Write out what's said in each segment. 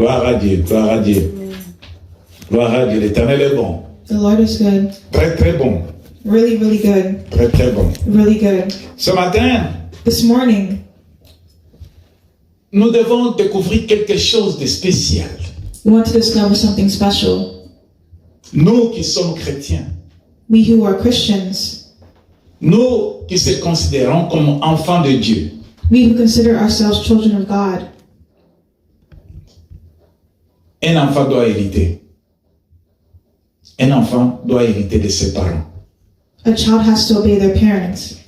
Gloire à Dieu, gloire à Dieu. Gloire à Dieu, l'Éternel est bon. The Lord is good. Très très bon. Really, really good. Très très bon. Really good. Ce matin, This morning, nous devons découvrir quelque chose de spécial. we want to discover something special. Nous qui sommes chrétiens, We who are Christians, nous qui se considérons comme enfants de Dieu, we who consider ourselves children of God, un enfant doit hériter. Un enfant doit hériter de ses parents. a child has to obey their parents.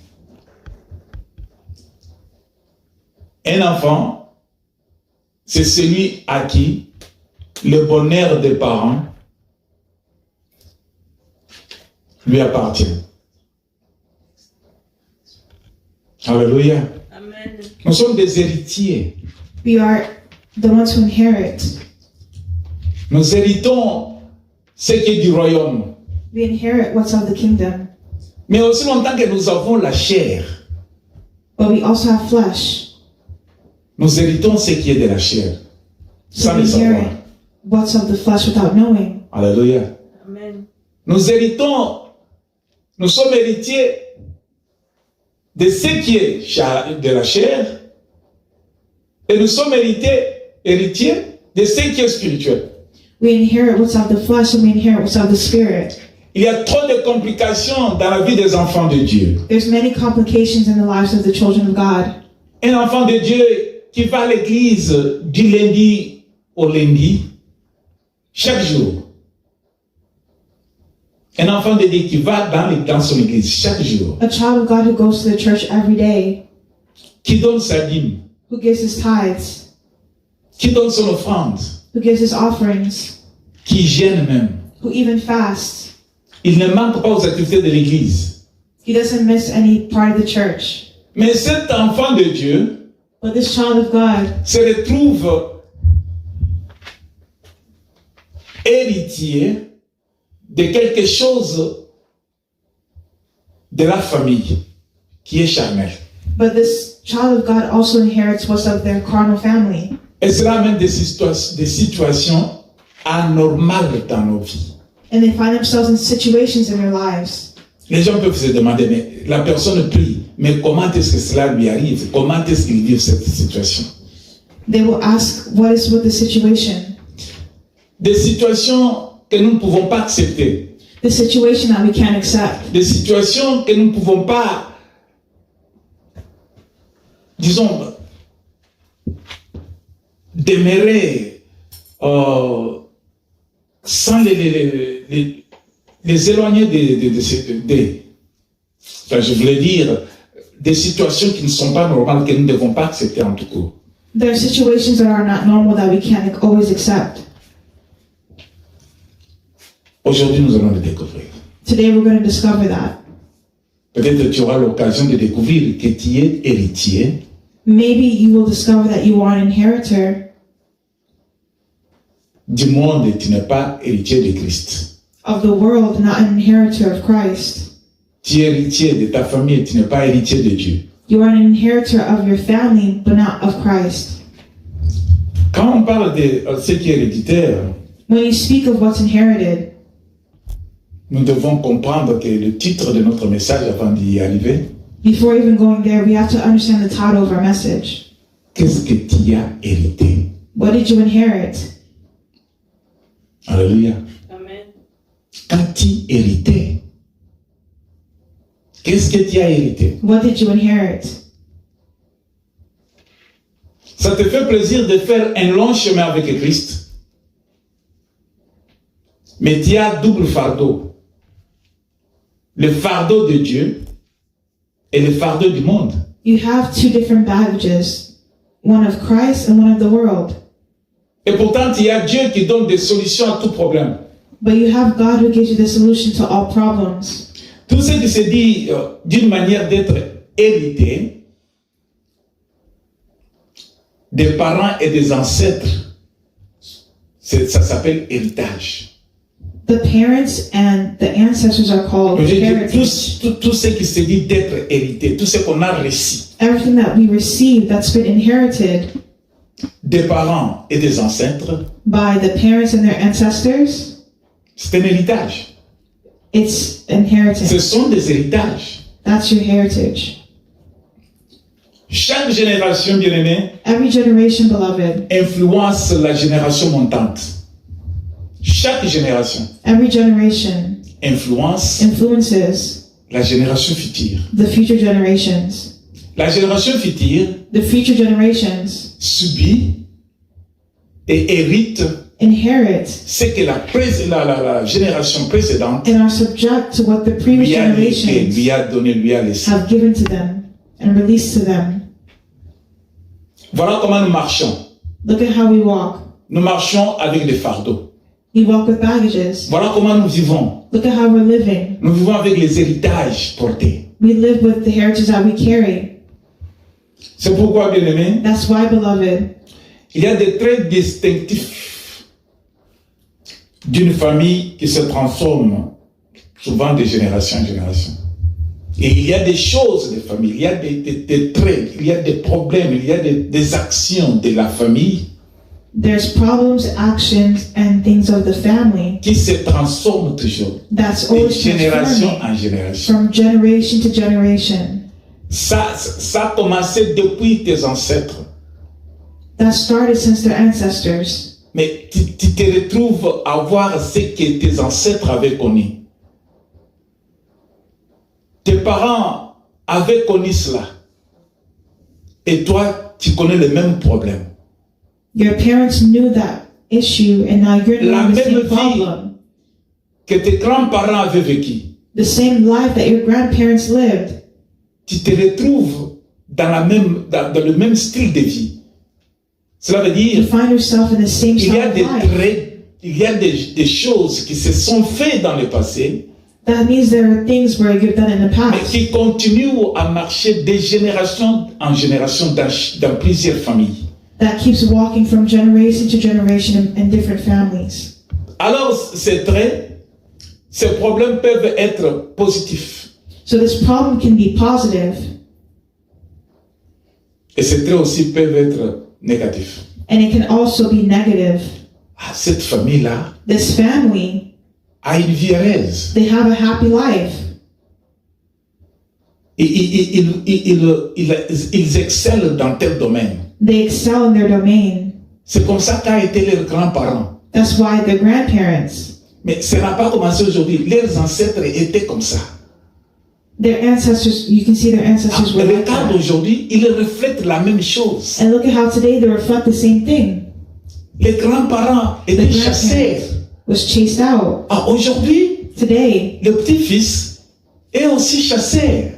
Un enfant, c'est celui à qui le bonheur des parents lui appartient. Alléluia. Amen. Nous sommes des héritiers. We are the ones who inherit. Nous héritons ce qui est du royaume. We inherit what's of the kingdom. Mais aussi longtemps que nous avons la chair, But we also have flesh. nous héritons ce qui est de la chair, So sans we le savoir. inherit what's of the flesh without knowing. Alléluia. Amen. Nous héritons, nous sommes héritiers de ce qui est de la chair et nous sommes héritiers de ce qui est spirituel. We inherit what's of the flesh and we inherit what's of the spirit. Il y a trop de complications dans la vie des enfants de Dieu. There's many complications in the lives of the children of God. Un enfant de Dieu qui va à l'église du lundi au lundi, chaque jour. Un enfant de Dieu qui va dans son église chaque jour, A child of God who goes to the church every day, qui donne sa dîme, who gives his tithes, qui donne son offrande, who gives his offerings, qui gêne même. who even fasts. Il ne manque pas aux activités de l'église. He doesn't miss any part of the church. Mais cet enfant de Dieu But this child of God se retrouve héritier de quelque chose de la famille qui est charnel. But this child of God also inherits what's of their carnal family. Et cela amène des situations anormales dans nos vies. And they find themselves in situations in their lives. Les gens peuvent se demander, mais la personne prie, mais comment est-ce que cela lui arrive? Comment est-ce qu'il vit cette situation? They will ask, what is with the situation? Des situations que nous ne pouvons pas accepter. The situation that we can't accept. Des situations que nous ne pouvons pas, disons, demeurer sans les éloigner enfin, je voulais dire, des situations qui ne sont pas normales, que nous ne devons pas accepter en tout cas. There are situations that are not normal that we can't always accept. Aujourd'hui, nous allons le découvrir. Today we're going to discover that. Peut-être que tu auras l'occasion de découvrir que tu es héritier Maybe you will discover that you are an inheritor du monde et tu n'es pas héritier de Christ. of the world, not an inheritor of Christ. Tu es héritier de ta famille et tu n'es pas héritier de Dieu. You are an inheritor of your family, but not of Christ. Quand on parle de ce qui est héréditaire, When you speak of what's inherited, nous devons comprendre que le titre de notre message avant d'y arriver, before even going there, we have to understand the title of our message. qu'est-ce que tu as hérité? What did you inherit? Alléluia. Amen. Quand tu héritais, qu'est-ce que tu as hérité? What did you inherit? Ça te fait plaisir de faire un long chemin avec Christ, mais tu as double fardeau. Le fardeau de Dieu et le fardeau du monde. You have two different baggages, one of Christ and one of the world. Et pourtant, il y a Dieu qui donne des solutions à tout problème. But you have God who gives you the solution to all problems. Tout ce qui se dit d'une manière d'être hérité des parents et des ancêtres, ça s'appelle héritage. The parents and the ancestors are called Je dis heritage. tout ce qui se dit d'être hérité, tout ce qu'on a reçu, Everything that we receive that's been inherited, des parents et des ancêtres, by the parents and their ancestors, c'est un héritage. it's Ce inheritance. sont des héritages. That's your heritage. Chaque génération, bien-aimée, Every generation, beloved, influence la génération montante. Chaque génération every generation influence influences la génération future. the future generations. La génération future The future generations subit et hérite inherit ce que la génération précédente and are subject to what the previous lui a légué, generations lui a donné, lui a laissé. have given to them and released to them. Voilà comment nous marchons. Look at how we walk. Nous marchons avec des fardeaux. We walk with baggages. Voilà comment nous vivons. Look at how we're living. Nous vivons avec les héritages portés. We live with the heritage that we carry. C'est pourquoi, bien-aimés, That's why, beloved, il y a des traits distinctifs d'une famille qui se transforme souvent de génération en génération. Et il y a des choses de famille, il y a des traits, il y a des problèmes, il y a des actions de la famille there's problems, actions, and things of the family qui se transforment toujours that's de always génération transforming en génération. from generation to generation. Ça a commencé depuis tes ancêtres. That started since their ancestors. Mais tu te retrouves à voir ce que tes ancêtres avaient connu. Tes parents avaient connu cela. Et toi, tu connais le même problème. Your parents knew that issue, and now you're La knowing the même same vie problem. que tes grands-parents avaient vécu. The same life that your grandparents lived. Tu te retrouves dans le même style de vie. Cela veut You dire find yourself in the same qu'il y a style of des life. traits, il y a des choses qui se sont faites dans le passé, That means there are things where you've done in the mais past qui continuent à marcher de génération en génération dans plusieurs familles. that keeps walking from generation to generation in different families. Alors, ces traits, ces problèmes peuvent être positifs. So this problem can be positive, Et ces traits aussi peuvent être négatifs. and it can also be negative. Ah, cette famille-là This family, a une vie heureuse. they have a happy life. Ils excellent dans tel domaine. They excel in their domain. C'est comme ça qu'a été leurs grands-parents. That's why their grandparents, Mais ça n'a pas commencé aujourd'hui. Leurs ancêtres étaient comme ça. their ancestors, you can see their ancestors were like Regarde that. aujourd'hui, ils reflètent la même chose. And look at how today they reflect the same thing. Les grands-parents The étaient chassés. grandparents was chased out. Ah, aujourd'hui, Today, le petit-fils est aussi chassé.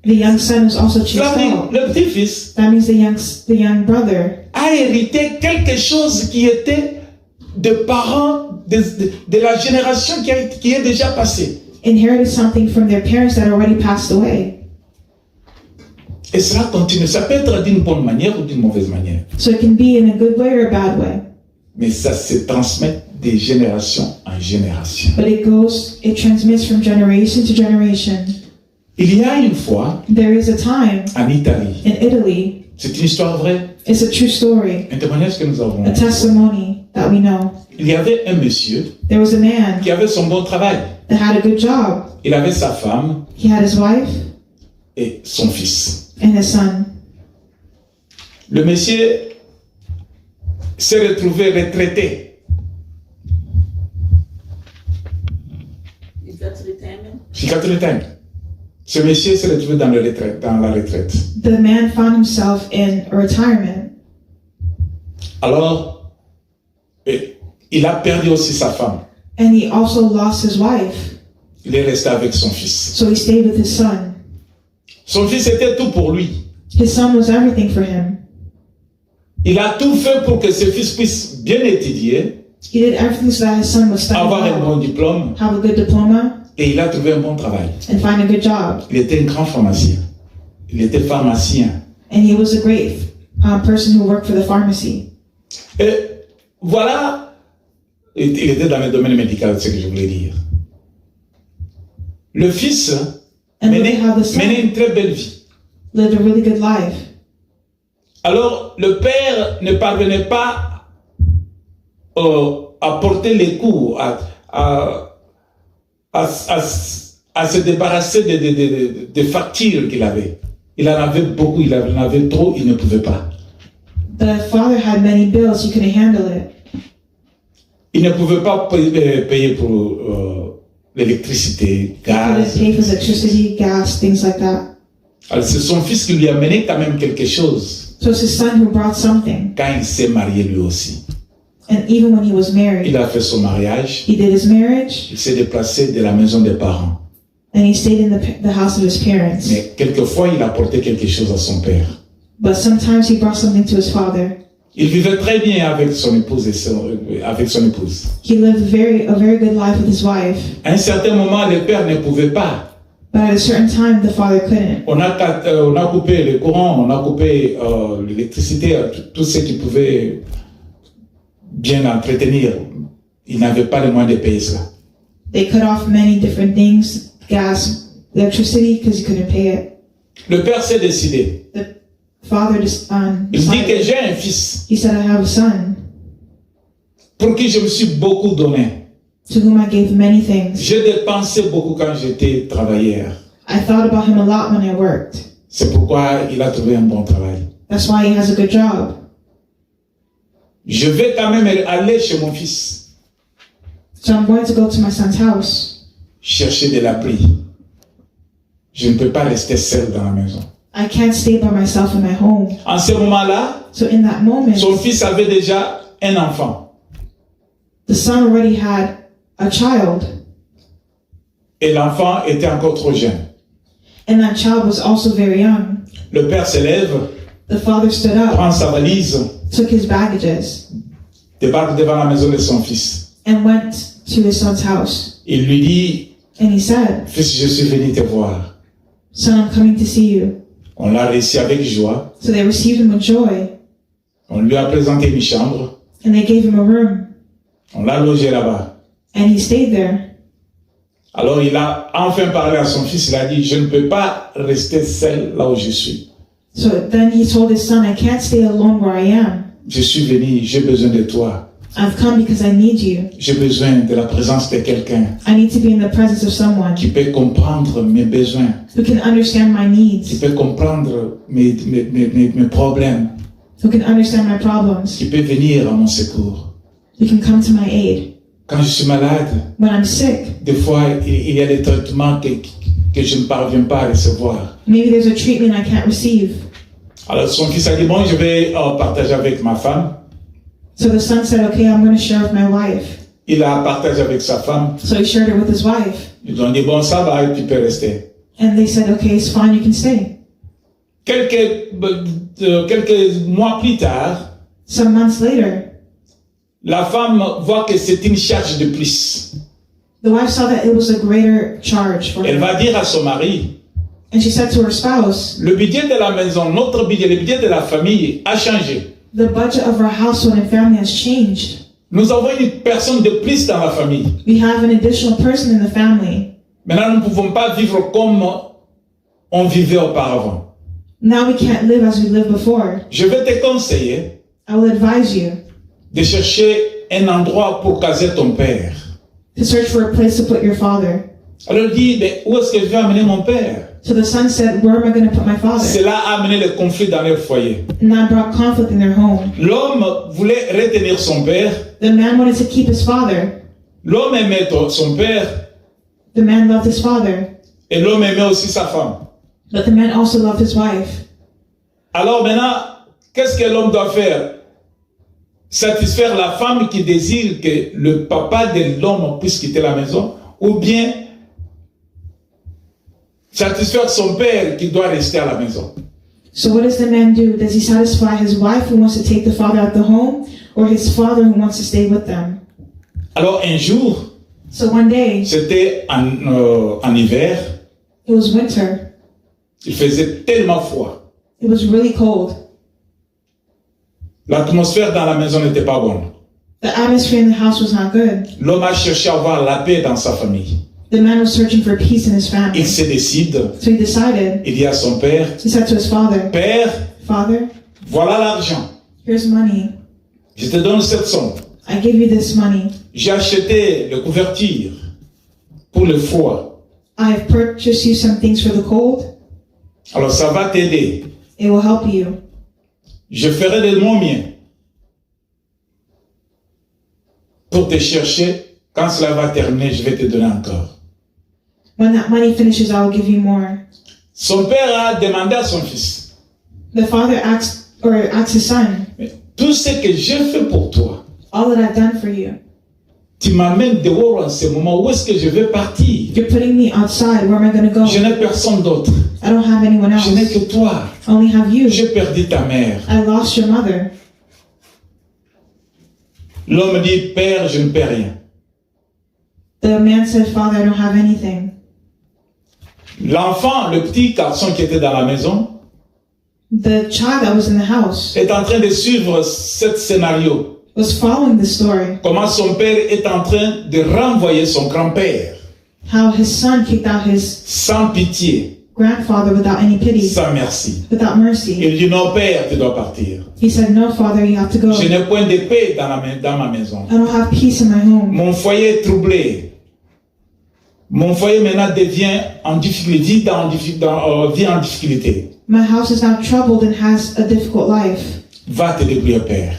the young son was also chased Cela veut dire, out. le petit-fils That means the young brother a hérité quelque chose qui était de parents de la génération qui est déjà passée. inherited something from their parents that already passed away. Et cela continue. Ça peut être d'une bonne manière ou d'une mauvaise manière. So it can be in a good way or a bad way. Mais ça se transmet de génération en génération. But it transmits from generation to generation. Il y a une fois, There is a time en Italie, in Italy, c'est une histoire vraie, it's a true story, un témoignage que nous avons. a testimony that we know. Il y avait un monsieur There was a man qui avait son bon travail. that had a good job. Il avait sa femme He had his wife et son fils. and his son. Le monsieur s'est retrouvé retraité. Is that retirement? He got retired. Ce monsieur s'est retrouvé dans la retraite. The man found himself in a retirement, Alors, il a perdu aussi sa femme. and he also lost his wife. Il est resté avec son fils. So he stayed with his son. Son fils était tout pour lui. His son was everything for him. Il a tout fait pour que ce fils puisse bien étudier, He did everything so that his son would study avoir un bon well, diplôme, have a good diploma, et il a trouvé un bon travail. and find a good job. Il était un grand pharmacien. Il était pharmacien. And he was a great person who worked for the pharmacy. Et voilà, il était dans le domaine médical, c'est ce que je voulais dire. Le fils And look at how the menait son une très belle vie. lived a really good life. Alors, le père ne parvenait pas à porter les coups, à se débarrasser des factures qu'il avait. Il en avait beaucoup, il en avait trop, il ne pouvait pas. The father had many bills, he couldn't handle it. Il ne pouvait pas payer pour l'électricité, He couldn't gaz. pay for electricity, gas, things like that. Alors, c'est son fils qui lui a mené quand même quelque chose So it's his son who brought something. quand il s'est marié lui aussi. And even when he was married, Il a fait son mariage, he did his marriage, il s'est déplacé de la maison des parents. and he stayed in the house of his parents. Mais quelquefois, il apportait quelque chose à son père. But sometimes he brought something to his father. Il vivait très bien avec son épouse avec son épouse. He lived a very good life with his wife. À un certain moment, le père ne pouvait pas. But at a certain time, the father couldn't. On a coupé le courant, on a coupé l'électricité, tout ce qui pouvait bien entretenir. Il n'avait pas les moyens de payer cela. They cut off many different things, gas, electricity, because he couldn't pay it. Le père s'est décidé. The father Il dit que decided. j'ai un fils He said, I have a son pour qui je me suis beaucoup donné. to whom I gave many things. J'ai dépensé beaucoup quand j'étais travailleur. I thought about him a lot when I worked. C'est pourquoi il a trouvé un bon travail. That's why he has a good job. Je vais quand même aller chez mon fils, So I'm going to go to my son's house. chercher de l'abri. Je ne peux pas rester seul dans la maison. I can't stay by myself in my home. En ce moment-là, So in that moment, son fils avait déjà un enfant. the son already had a child, Et l'enfant était encore trop jeune. and that child was also very young. Le père se lève, The father stood up, prend sa valise, took his baggages, débarque devant la maison de son fils. and went to his son's house. Il lui dit, And he said, fils, je suis venu te voir. Son, I'm coming to see you. On l'a reçu avec joie. So they received him with joy, On lui a présenté une chambre. and they gave him a room, On l'a logé là-bas. and he stayed there. Alors il a enfin parlé à son fils. Il a dit, je ne peux pas rester seul là où je suis. So then he told his son, I can't stay alone where I am. Je suis venu, j'ai besoin de toi. I've come because I need you. J'ai besoin de la présence de quelqu'un I need to be in the presence of someone qui peut comprendre mes besoins, who can understand my qui needs, peut comprendre mes problèmes, who can understand my problems, qui peut venir à mon secours. who can come to my aid. Quand je suis malade, When I'm sick, des fois, il y a des traitements que je ne parviens pas à recevoir. maybe there's a treatment I can't receive. Alors son fils a dit, bon, je vais partager avec ma femme. So the son said, okay, I'm going to share with my wife. Il a partagé avec sa femme. So he shared it with his wife. Ils ont dit, bon, ça va, tu peux rester. And they said, okay, it's fine, you can stay. Quelques mois plus tard, Some months later, la femme voit que c'est une charge de plus. the wife saw that it was a greater charge for Elle her. va dire à son mari, And she said to her spouse, le budget de la maison, notre budget, le budget de la famille a changé. the budget of our household and family has changed. Nous avons une personne de plus dans la famille. We have an additional person in the family. Maintenant, nous ne pouvons pas vivre comme on vivait auparavant. Now we can't live as we lived before. Je vais te conseiller I will advise you de chercher un endroit pour caser ton père. to search for a place to put your father. Alors il dit, mais où est-ce que je vais amener mon père? So the son said, where am I going to put my father? Cela a amené le conflit dans leur foyer. And that brought conflict in their home. L'homme voulait retenir son père. The man wanted to keep his father. L'homme aimait son père. The man loved his father. Et l'homme aimait aussi sa femme. But the man also loved his wife. Alors maintenant, qu'est-ce que l'homme doit faire? Satisfaire la femme qui désire que le papa de l'homme puisse quitter la maison, ou bien satisfaire son père qui doit rester à la maison. So what does the man do? Does he satisfy his wife who wants to take the father out the home, or his father who wants to stay with them? Alors un jour, So one day, c'était en hiver, it was winter. il faisait tellement froid. It was really cold. L'atmosphère dans la maison n'était pas bonne. The atmosphere in the house was not good. L'homme a cherché à avoir la paix dans sa famille. The man was searching for peace in his family. Il se décide, So he decided, il dit à son père, he said to his father, Père, Father, Voilà l'argent. Here's money. Je te donne cette somme. I give you this money. J'ai acheté les couvertures pour le froid. I have purchased you some things for the cold. Alors ça va t'aider. It will help you. Je ferai de mon mien pour te chercher. Quand cela va terminer, je vais te donner encore. When that money finishes, I will give you more. Son père a demandé à son fils, The father asked his son, mais tout ce que j'ai fait pour toi, all that I've done for you. tu m'amènes dehors en ce moment. Où est-ce que je vais partir? You're putting me outside. Where am I going to go? Je n'ai personne d'autre. I don't have anyone else. Je n'ai que toi. I only have you. J'ai perdu ta mère. I lost your mother. L'homme dit, Père, je ne paie rien. The man said, Father, I don't have anything. L'enfant, le petit garçon qui était dans la maison, The child that was in the house est en train de suivre ce scénario. was following the story. Comment son père est en train de renvoyer son grand-père How his son kicked out his sans pitié, grandfather without any pity, sans merci. without mercy. Il dit, non, père, tu dois partir. He said, no, Father, you have to go. Je n'ai point de paix dans ma maison. I don't have peace in my home. Mon foyer est troublé. Mon foyer maintenant devient en difficulté, vit en difficulté. My house is now troubled and has a difficult life. Va te débrouiller, père.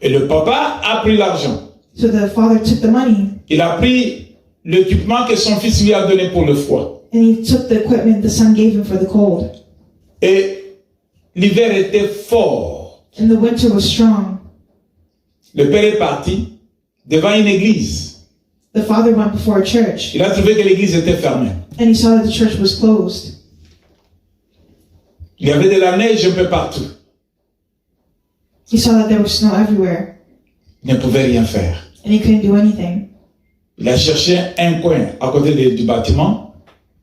Et le papa a pris l'argent. So the father took the money Il a pris l'équipement que son fils lui a donné pour le froid. and he took the equipment the son gave him for the cold. Et l'hiver était fort. And the winter was strong. Le père est parti devant une église. The father went before a church Il a trouvé que l'église était fermée. and he saw that the church was closed. Il y avait de la neige un peu partout. He saw that there was snow everywhere Il ne pouvait rien faire. and he couldn't do anything. Il a cherché un coin à côté du bâtiment.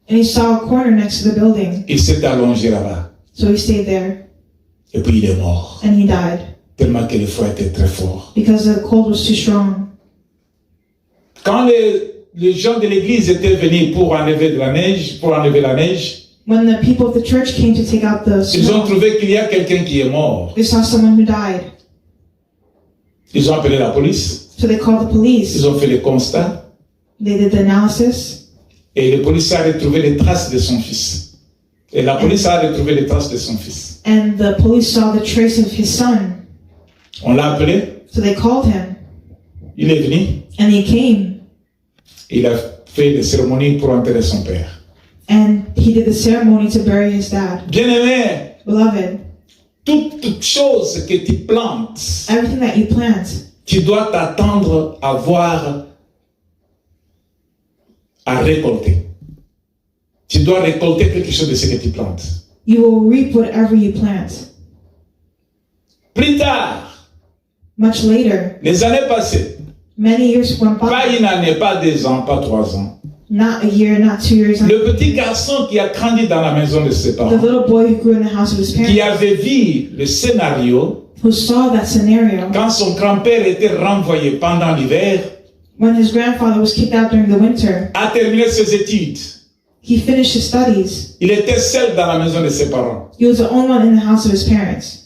And he saw a corner next to the building. Il s'est allongé là-bas. So he stayed there Et puis il est mort. and he died Tellement que le froid était très fort. because the cold was too strong. Quand les gens de l'église étaient venus pour enlever la neige, When the people of the church came to take out the ils ont snow, trouvé qu'il y a quelqu'un qui est mort. they saw someone who died. Ils ont appelé la police. So they called the police. Ils ont fait le constat. They did the analysis. Et le police a retrouvé les traces de son fils. Et la police a retrouvé les traces de son fils. And the police saw the trace of his son. On l'a appelé. So they called him. Il est venu. And he came. Il a fait des cérémonies pour enterrer son père. And he did the ceremony to bury his dad. Bien-aimé, Beloved, toute chose que tu plantes, everything that you plant, tu dois t'attendre à voir, à récolter. Tu dois récolter quelque chose de ce que tu plantes. you will reap whatever you plant. Plus tard, Much later, les années passées, many years went pas by, une année, pas 2 ans, pas 3 ans. not a year, not 2 years, Le petit garçon qui a grandi dans la maison de ses the parents, little boy who grew in the house of his qui parents, avait vu le scénario who saw that scenario quand son grand-père était renvoyé pendant l'hiver, when his grandfather was kicked out during the winter, a terminé ses études. he finished his studies. Il était seul dans la maison de ses parents. He was the only one in the house of his parents.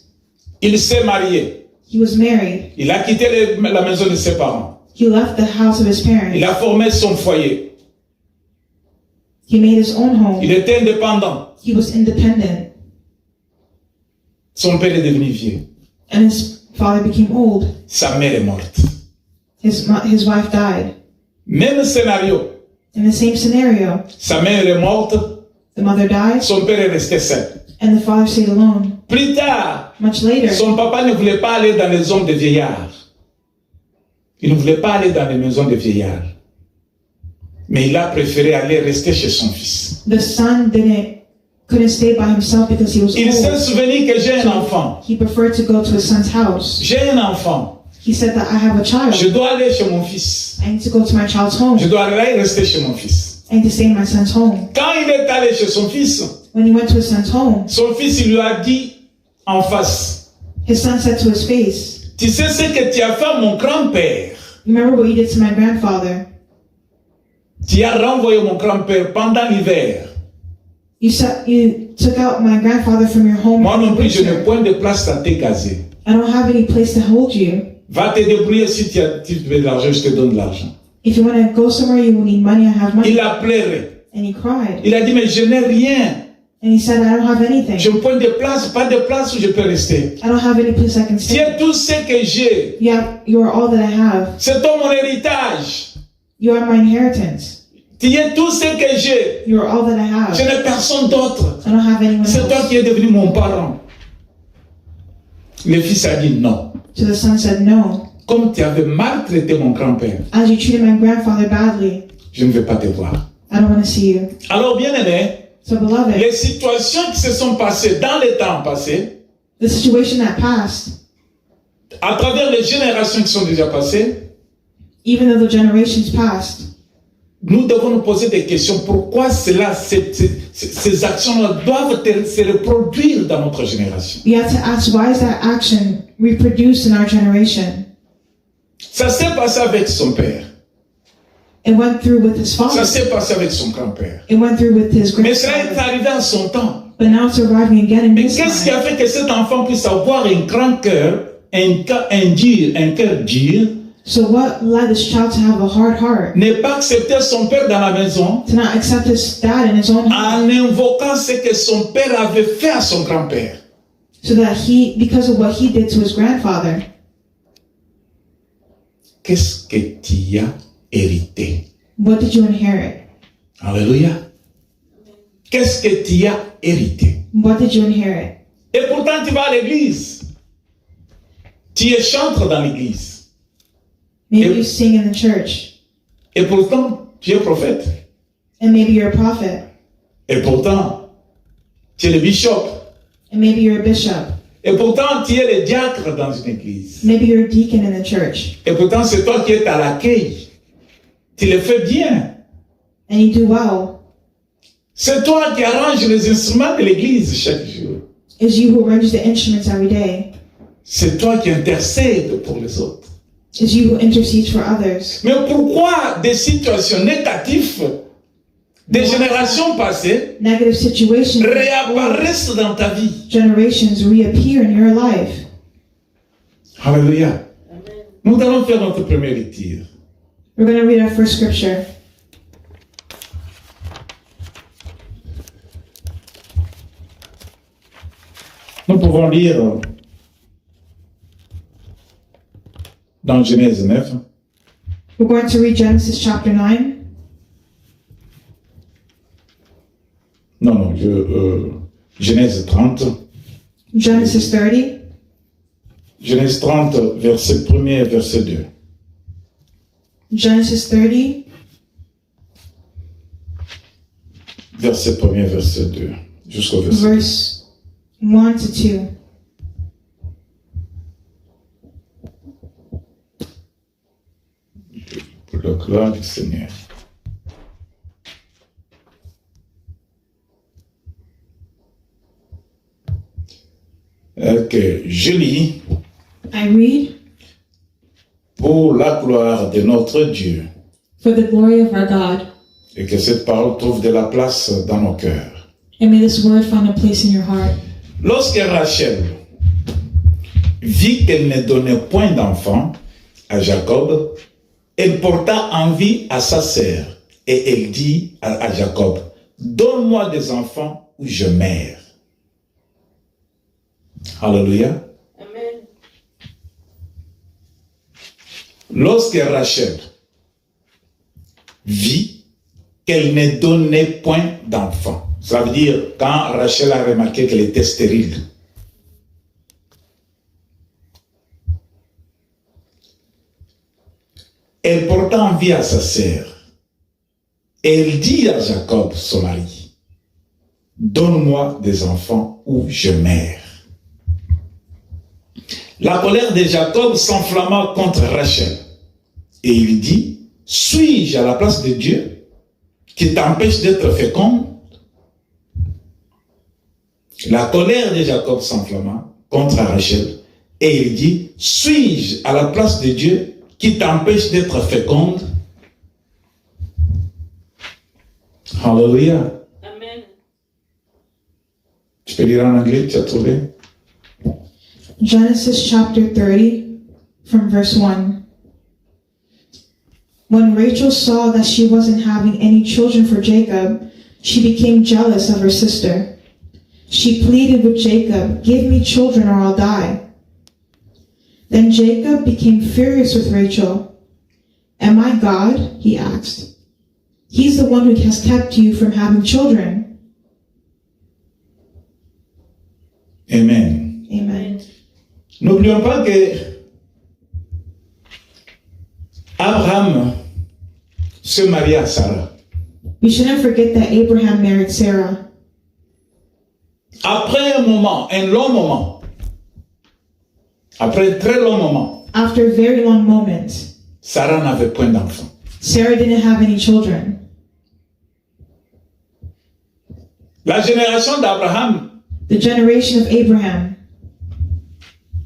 Il s'est marié. He was married. Il a quitté la maison de ses parents. He left the house of his parents. Il a formé son foyer. He made his own home. Il était indépendant. He was independent. Son père est devenu vieux. And his father became old. Sa mère est morte. His wife died. Même scénario. In the same scenario, Sa mère est morte. the mother died Son père est resté seul. and the father stayed alone. Plus tard, Much later, son papa ne voulait pas aller dans les hommes de vieillards. Il ne voulait pas aller dans les maisons de vieillards. Mais il a préféré aller rester chez son fils. the son couldn't stay by himself because he was Il s'est old. souvenu que j'ai un enfant. He preferred to go to his son's house. J'ai un enfant. He said that I have a child. Je dois aller chez mon fils. I need to go to my child's home. Je dois aller rester chez mon fils. I need to stay in my son's home. Quand il est allé chez son fils, When he went to his son's home, son fils il lui a dit en face, his son said to his face, tu sais ce que tu as fait à mon grand-père? remember what you did to my grandfather? Tu as renvoyé mon grand-père pendant l'hiver. You took out my grandfather from your home. Moi non plus, je n'ai winter. point de place à te caser. I don't have any place to hold you. Va te débrouiller si tu veux de l'argent, je te donne de l'argent. If you want to go somewhere, you will need money. I have money. Il a pleuré. And he cried. Il a dit, mais je n'ai rien. And he said, I don't have anything. Je ne point de place, pas de place où je peux rester. I don't have any place I can Tu stay. es tout ce que j'ai. You are all that I have. C'est toi mon héritage. You are my inheritance. Tu es tout ce que j'ai. You are all that I have. Je n'ai personne d'autre. I don't have anyone C'est toi else. qui es devenu mon parent. Le fils a dit non. So the son said, no. Comme tu avais maltraité mon grand-père, As you treated my grandfather badly, je ne veux pas te voir. I don't want to see you. Alors, bien aimé, So beloved, les situations qui se sont passées dans les temps passés, the situation that passed, à travers les générations qui sont déjà passées, even though the generations passed, nous devons nous poser des questions. Pourquoi cela, ces actions-là doivent se reproduire dans notre génération? we have to ask, why is that action reproduced in our generation? Ça s'est passé avec son père. It went through with his Ça father. s'est passé avec son grand-père. It went through with his Mais cela est grandfather. arrivé à son temps. But now it's arriving again in Mais his qu'est-ce qui time. a fait que cet enfant puisse avoir un grand cœur, un cœur dur, So what led this child to have a hard heart, ne pas accepter son père dans la maison to not accept his dad in his own home, en invoquant ce que son père avait fait à son grand-père? so that because of what he did to his grandfather, Qu'est-ce que tu as hérité? what did you inherit? Alléluia. Qu'est-ce que tu as hérité? What did you inherit? Et pourtant tu vas à l'église. Tu es chantre dans l'église. Maybe Yep. you sing in the church, Et pourtant tu es prophète. and maybe you're a prophet, Et pourtant tu es le bishop. and maybe you're a bishop, Et pourtant tu es le diacre dans une église. maybe you're a deacon in the church, Et pourtant c'est toi qui es à l'accueil. Tu le fais bien. and you do well. C'est toi qui arranges les instruments de l'église chaque jour. It's you who arranges the instruments every day. C'est toi qui intercèdes pour les autres. It's you who intercedes for others. Mais pourquoi des situations négatives des générations passées Negative situations, réapparaissent dans ta vie? generations reappear in your life. Alléluia. Nous allons faire notre première lecture. We're going to read our first scripture. Nous pouvons lire dans Genèse 9. We're going to read Genesis chapter 9. Non, Genèse 30. Genesis 30. Genèse 30, verset 1 et verset 2. Genesis 30, Verset 1 verset 2. Jusqu'au verset 2. verse 1 to 2. Pour la gloire du Seigneur. Ok, je lis I read, pour la gloire de notre Dieu for the glory of our God, et que cette parole trouve de la place dans nos cœurs. and may this word find a place in your heart. Lorsque Rachel vit qu'elle ne donnait point d'enfant à Jacob, elle porta envie à sa sœur et elle dit à Jacob, donne-moi des enfants ou je meurs. Alléluia. Amen. Lorsque Rachel vit qu'elle ne donnait point d'enfant, ça veut dire quand Rachel a remarqué qu'elle était stérile, elle porta envie à sa sœur. Elle dit à Jacob, son mari, donne-moi des enfants ou je meurs. La colère de Jacob s'enflamma contre Rachel. Et il dit, suis-je à la place de Dieu qui t'empêche d'être féconde? La colère de Jacob s'enflamma contre Rachel. Et il dit, suis-je à la place de Dieu qui t'empêche d'être féconde? Amen. Alléluia. Amen. Tu peux lire en anglais, tu as trouvé? Genesis chapter 30 from verse 1. When Rachel saw that she wasn't having any children for Jacob, she became jealous of her sister. She pleaded with Jacob, "Give me children or I'll die." Then Jacob became furious with Rachel. "Am I God?" he asked. "He's the one who has kept you from having children." Amen. Amen. N'oublions pas que Abraham se maria à Sarah. We shouldn't forget that Abraham married Sarah. Après un moment, un long moment, après un très long moment, After a very long moment, Sarah n'avait point d'enfant. Sarah didn't have any children. La génération d'Abraham, The generation of Abraham,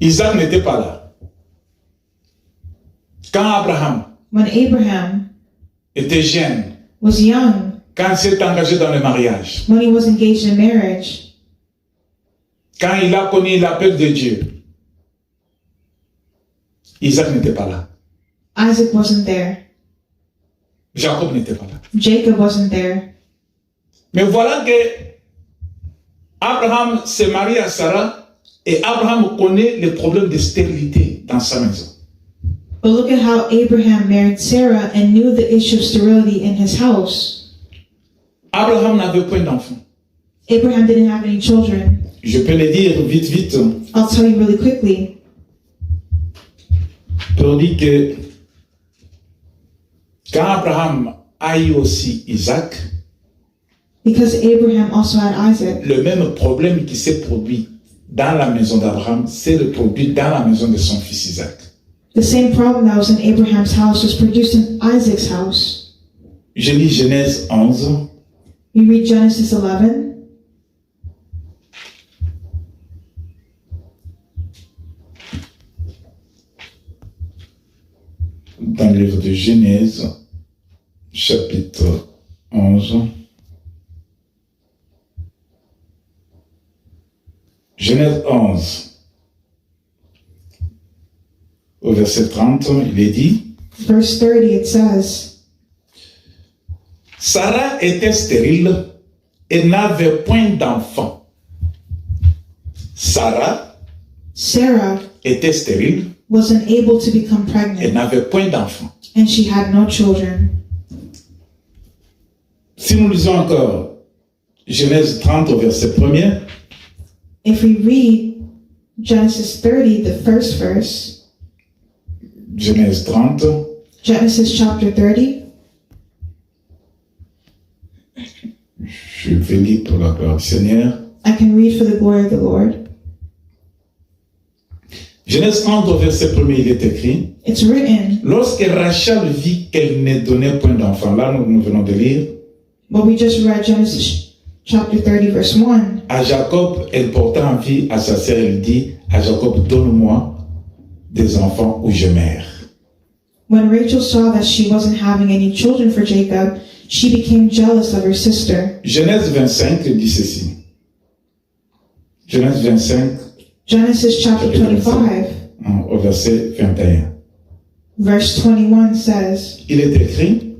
Isaac n'était pas là. Quand Abraham when Abraham était jeune, was young, quand il s'est engagé dans le mariage, when he was engaged in marriage, quand il a connu l'appel de Dieu, Isaac n'était pas là. Isaac wasn't there. Jacob n'était pas là. Jacob wasn't there. Mais voilà que Abraham se marie à Sarah et Abraham connaît les problèmes de stérilité dans sa maison. But look at how Abraham married Sarah and knew the issue of sterility in his house. Abraham n'avait point d'enfant. Abraham didn't have any children. Je peux le dire vite. I'll tell you really quickly. Pour dire que quand Abraham a eu aussi Isaac, Because Abraham also had Isaac. le même problème qui s'est produit dans la maison d'Abraham s'est reproduit dans la maison de son fils Isaac. The same problem that was in Abraham's house was produced in Isaac's house. Je lis Genèse 11. You read Genesis 11. Dans le livre de Genèse, chapitre 11. Genèse 11, au verset 30, il est dit, Verse 30, it says, Sarah était stérile et n'avait point d'enfant. Sarah Sarah était stérile wasn't able to become et pregnant, n'avait point d'enfant. and she had no children. Si nous lisons encore Genèse 30 au verset 1er, If we read Genesis 30, the first verse, Genèse 30, Genesis chapter 30, je vais lire pour la gloire du Seigneur. I can read for the glory of the Lord. Genèse 30 au verset 1er, il est écrit, It's written, lorsque Rachel vit qu'elle ne donnait point d'enfant, là nous venons de lire, but we just read Genesis chapter 30, verse 1. à Jacob, elle porta envie à sa sœur, elle dit, à Jacob, donne-moi des enfants ou je meurs. When Rachel saw that she wasn't having any children for Jacob, she became jealous of her sister. Genèse 25 dit ceci. Genèse 25, Genesis chapter 25, au verset 21. verse 21 says, Il est écrit,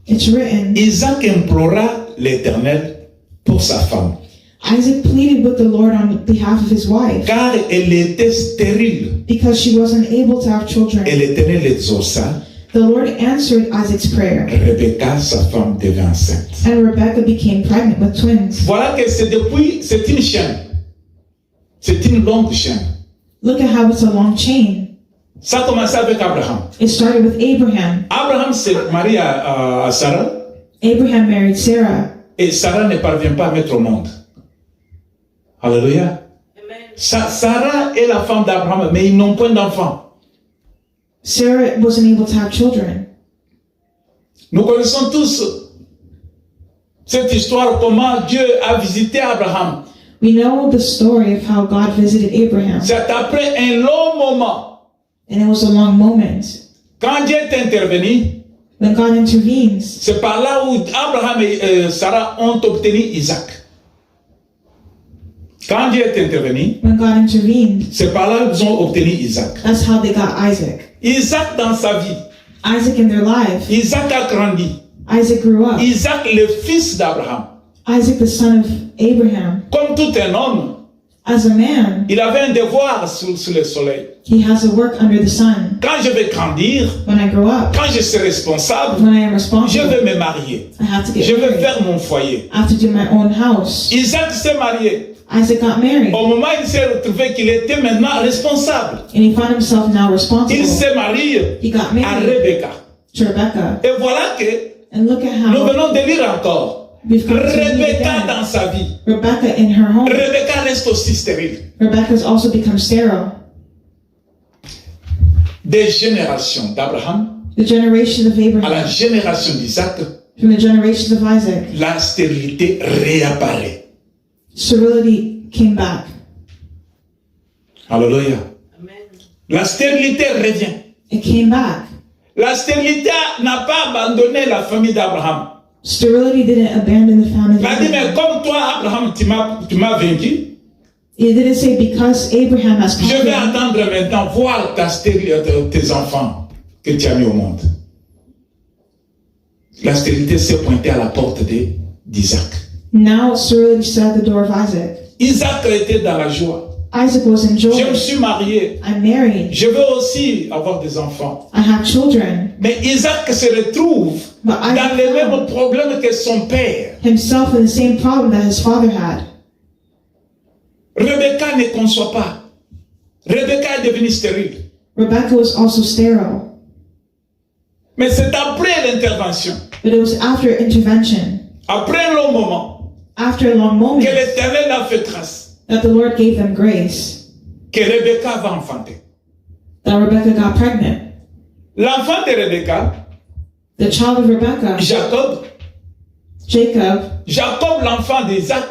it's written, Isaac implora l'Éternel pour sa femme, Isaac pleaded with the Lord on behalf of his wife car elle était stérile. because she wasn't able to have children. Et l'Éternel exauça. The Lord answered Isaac's prayer, Rebecca, sa femme, devint enceinte. and Rebecca became pregnant with twins. Voilà que c'est une chaîne. C'est une longue chaîne. Look at how it's a long chain. Ça a commencé avec Abraham. It started with Abraham. Abraham s'est marié à Sarah Abraham married Sarah, et Sarah ne parvient pas à mettre au monde. Alléluia. Sarah est la femme d'Abraham, mais ils n'ont point d'enfant. Sarah wasn't able to have children. Nous connaissons tous cette histoire, comment Dieu a visité Abraham. We know the story of how God visited Abraham, C'est après un long moment, and it was a long moment. quand Dieu est intervenu, When God intervenes, C'est par là où Abraham et Sarah ont obtenu Isaac. Quand Dieu est intervenu, when God intervened, c'est par là qu'ils ont obtenu Isaac. that's how they got Isaac. Isaac dans sa vie, Isaac in their life, Isaac a grandi. Isaac grew up. Isaac, le fils d'Abraham. Isaac, the son of Abraham. Comme tout un homme, As a man, il avait un devoir sous le soleil. he has to work under the sun. Quand je vais grandir, When I grow up, quand je serai responsable, when I am je responsible, vais me marier. I have to get Je vais married. faire mon foyer. I have to do my own house. Isaac s'est marié. Isaac got married, Au moment où il s'est retrouvé qu'il était maintenant responsable, and he found himself now il responsible. s'est marié He got à married Rebecca. to Rebecca. Et voilà que And look at nous how venons de lire encore. we've come to meet Rebecca again. dans sa vie. Rebecca in her home. Rebecca reste aussi stérile. Rebecca's also become sterile. Des générations d'Abraham The generation of à Abraham, la génération d'Isaac, from the generations of Isaac, la stérilité réapparaît. sterility came back. Alléluia. La stérilité revient. It came back. La stérilité n'a pas abandonné la famille d'Abraham. Sterility didn't abandon the family. Il a dit, mais comme toi, Abraham, tu m'as vaincu, It didn't say because Abraham has je vais conquered. attendre maintenant voir tes enfants que tu as mis au monde. La stérilité s'est pointée à la porte d'Isaac. Now sterility stood at the door of Isaac. Isaac était dans la joie. Isaac was in Je me joy. suis marié. I'm married. Je veux aussi avoir des enfants. I have children. Mais Isaac se retrouve But dans les Isaac mêmes found problèmes que son père. himself in the same problem that his father had. Rebecca ne conçoit pas. Rebecca est devenue stérile. Rebecca was also sterile. Mais c'est après l'intervention, But it was after intervention, après un long moment, after a long moment, que l'Éternel a fait grâce, that the Lord gave them grace, que Rebecca va enfanter. that Rebecca got pregnant. L'enfant de Rebecca, The child of Rebecca, Jacob, Jacob, l'enfant d'Isaac,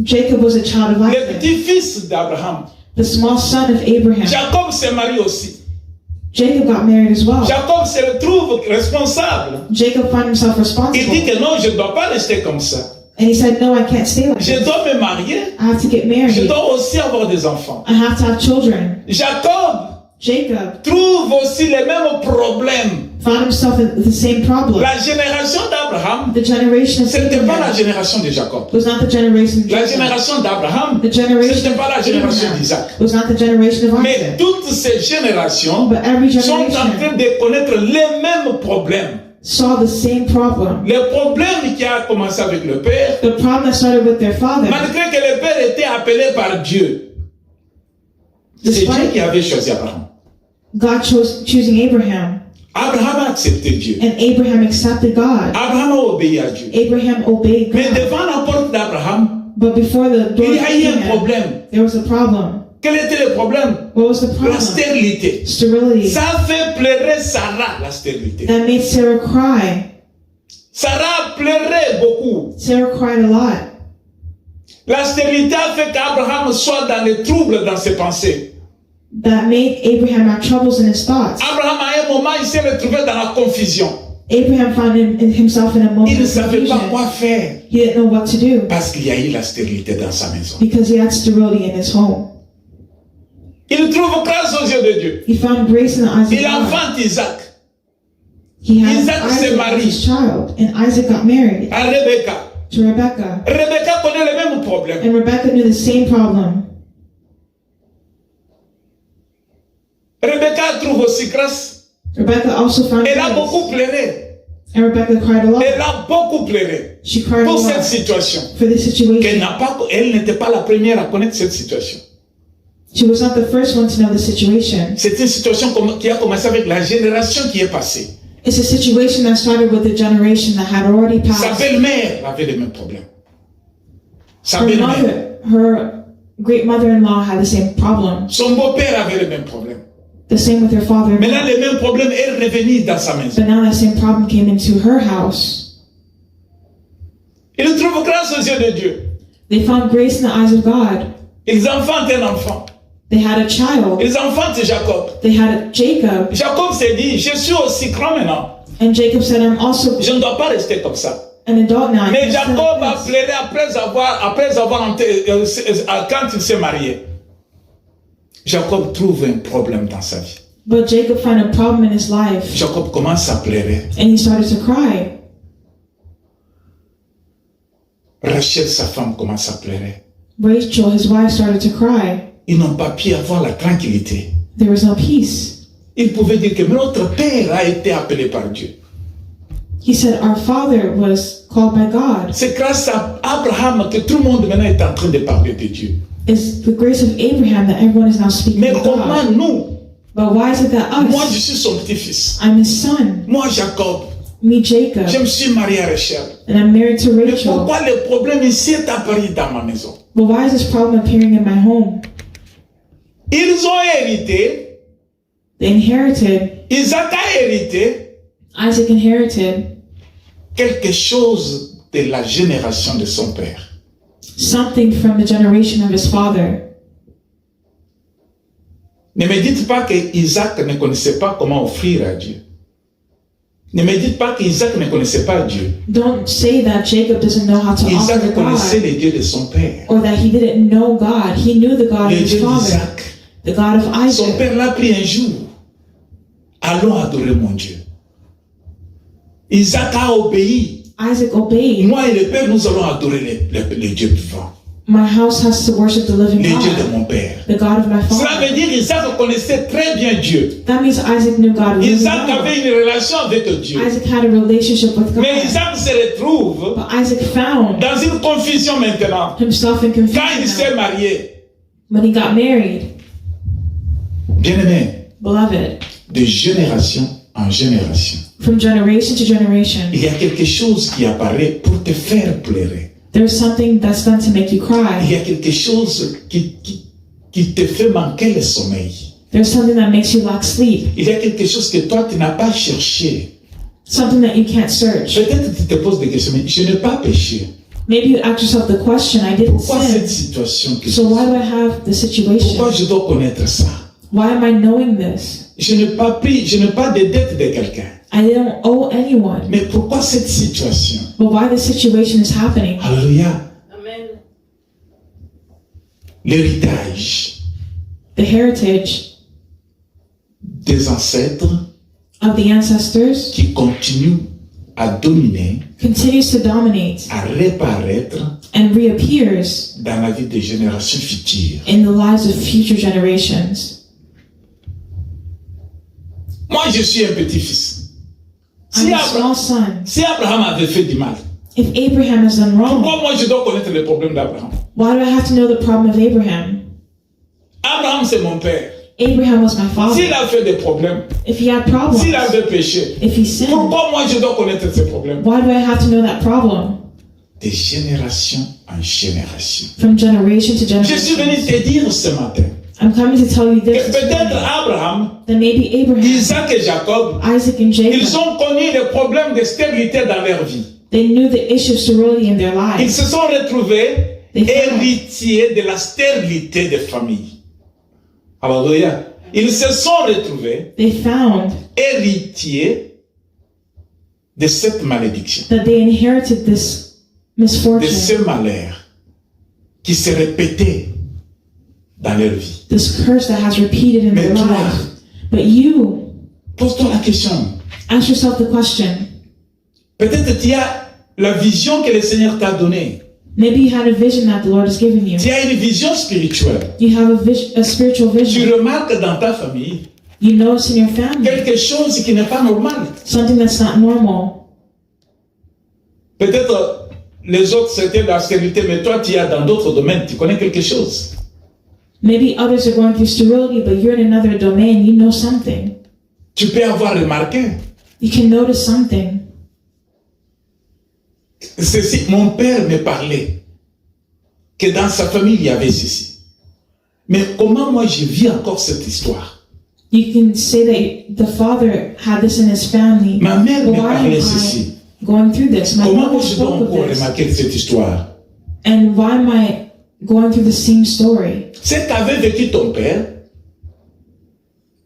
Jacob was a child of le Isaac, petit-fils d'Abraham. the small son of Abraham. Jacob s'est marié aussi. Jacob got married as well. Jacob se retrouve responsable. Jacob found himself Il dit responsible. que non, je ne dois pas rester comme ça. And he said, no, I can't stay like Je this. dois me marier. I have to get Je married. dois aussi avoir des enfants. I have to have children. Jacob Trouve aussi les mêmes problèmes. found himself in the same problem. La génération d'Abraham, The generation of ce n'était pas la Abraham génération de Jacob. was not the generation of La Jacob. génération d'Abraham, The ce generation n'était pas la of génération Abraham d'Isaac. was not the generation of Mais Isaac. toutes ces générations But every sont en generation train de connaître les mêmes problèmes. saw the same problem. Le problème qui a commencé avec le père, The problem that started with their father, malgré que le père était appelé par Dieu, c'est Dieu qui avait choisi Abraham. God choosing Abraham, Abraham a accepté Dieu. and Abraham accepted God. Abraham a obéi à Dieu. Abraham obeyed Mais God. devant la porte d'Abraham, But before the door il y of a eu un Abraham, problème. there was a problem. Quel était le problème? What was the La problem? stérilité. Sterility. Ça a fait pleurer Sarah, la stérilité. That made Sarah cry. Sarah pleurait beaucoup. Sarah cried a lot. La stérilité a fait qu'Abraham soit dans les troubles dans ses pensées. That made Abraham have troubles in his thoughts. Abraham, à un moment, il s'est retrouvé dans la confusion. Abraham found himself in a moment Il ne of savait pas confusion. quoi faire He didn't know what to do parce qu'il y a eu la stérilité dans sa maison. because he had sterility in his home. Il trouve grâce aux yeux de Dieu. He found grace in the eyes of Il God. enfante Isaac He had Isaac se Isaac marie. as his child, and Isaac got married à Rebecca. to Rebecca. Rebecca connaît les mêmes problèmes. And Rebecca knew the same problem. Rebecca trouve aussi grâce. Rebecca also found Elle a grace. beaucoup pleuré. And Rebecca cried a lot. Elle a beaucoup pleuré She cried a pour cette lot situation. for this situation. Elle n'était pas la première à connaître cette situation. She was not the first one to know the situation. C'est une situation qui a commencé avec la génération qui est passée. It's a situation that started with the generation that had already Sa passed. belle-mère avait les mêmes problèmes. Sa Her belle-mère. mother, her great mother-in-law had the same problem. Son beau-père avait les mêmes problèmes. The same with her father. Maintenant, les mêmes problèmes est revenu dans sa maison. But now that same problem came into her house. Il trouve grâce aux yeux de Dieu. They found grace in the eyes of God. Ils enfantent un enfant. They had a child. Ils enfantent Jacob. They had a Jacob. Jacob s'est dit, je suis aussi grand maintenant. And Jacob said, I'm also Je ne dois pas rester comme ça. an adult now. I Mais can't stay Jacob like a this." pleuré quand il s'est marié. Jacob trouve un problème dans sa vie. But Jacob found a problem in his life, Jacob commence à pleurer. and he started to cry. Rachel, sa femme, commence à pleurer. Rachel, his wife, started to cry. Ils n'ont pas pu avoir la tranquillité. There was no peace. Ils pouvaient dire que notre père a été appelé par Dieu. He said, our father was called by God. C'est grâce à Abraham que tout le monde maintenant est en train de parler de Dieu. It's the grace of Abraham that everyone is now speaking Mais of comment God. nous? But why is it that Moi, je us? suis son petit-fils. I'm his son. Moi, Jacob, Me, Jacob. je me suis marié à Rachel. And I'm married to Mais Rachel. pourquoi le problème ici est apparu dans ma maison? But why is this problem appearing in my home? Ils ont hérité, They inherited, Isaac a hérité Isaac inherited quelque chose de la génération de son père. something from the generation of his father. Ne me dites pas que Isaac ne connaissait pas comment offrir à Dieu. Ne me dites pas qu'Isaac ne connaissait pas Dieu. Don't say that Jacob doesn't know how to offer Isaac connaissait God, le Dieu de son père. or that he didn't know God. He knew the God of Le his Dieu father, d'Isaac. the God of Son Isaac. père l'a pris un jour. Allons adorer mon Dieu. Isaac a obéi. Isaac obeyed. Moi et le père, nous allons adorer le Dieu vivant. My house has to worship the living Le Dieu de God, mon père. the God of my Cela father. veut dire qu'Isaac connaissait très bien Dieu. That means Isaac knew God really Isaac well. avait une relation avec Dieu. Isaac had a relationship with Mais God. Isaac se retrouve But Isaac found dans une confusion maintenant. himself in Quand il confusion s'est marié, when he got married. bien-aimé, Beloved, de génération en génération, from generation to generation, il y a quelque chose qui apparaît pour te faire pleurer. there's something that's done to make you Il cry. y a quelque chose qui te fait manquer le sommeil. There's something that makes you lack sleep. Il y a quelque chose que toi, tu n'as pas cherché. Something that you can't search. Peut-être que tu te poses des questions, mais je n'ai pas péché. Maybe you ask yourself the question, I didn't Pourquoi cette sin. situation que So why do I have the situation? Pourquoi je dois connaître ça? Why am I knowing this? Je n'ai pas de dette de quelqu'un. I didn't owe anyone. Mais pourquoi cette situation? But why this situation is happening? Alléluia. Amen. L'héritage The heritage des ancêtres of the ancestors qui continue à dominer, continues to dominate à reparaître and reappears dans la vie des générations futures. in the lives of future generations. Moi, je suis un petit-fils. I'm a small son. Si Abraham avait fait du mal, If Abraham has done wrong, pourquoi moi je dois connaître les problèmes d'Abraham? why do I have to know the problem of Abraham? Abraham, c'est mon père. Abraham was my father. S'il a fait des problèmes, If he had problems, s'il avait péché, if he sinned, pourquoi moi je dois connaître ces problèmes? why do I have to know that problem? De génération en génération. From generation to Je suis venu generation. te dire ce matin I'm coming to tell you que this. peut-être Abraham, That maybe Abraham, Isaac et Jacob, Isaac and ils Jacob, ont connu des problèmes de stérilité dans leur vie. they knew the issue of sterility in their Ils lives. se sont retrouvés héritiers de la stérilité des familles. Alléluia. Ils se sont retrouvés They found héritiers de cette malédiction, that they inherited this de misfortune, ce malheur qui se répétait dans leur vie. this curse that has repeated in Mais their toi, lives. But you, pose-toi la question. ask yourself the question. Peut-être tu as la vision que le Seigneur t'a donnée. Maybe you had a vision that the Lord has given you. Tu as une vision spirituelle. You have a spiritual Tu vision. remarques dans ta famille You notice in your family quelque chose qui n'est pas normal. something that's not normal. Peut-être les autres c'était la stérilité, mais toi tu as dans d'autres domaines, tu connais quelque chose. Maybe others are going through sterility, but you're in another domain. You know something. Tu peux avoir remarqué. You can notice something. Ceci, mon père me parlait que dans sa famille il y avait ceci. Mais comment moi je vis encore cette histoire? You can say that the father had this in his family. Ma mère But me why am parlait I ceci. going through this? My Comment moi mother je dois spoke of encore this. remarquer cette histoire? And why am I going through the same story? Ce qu'avait vécu ton père,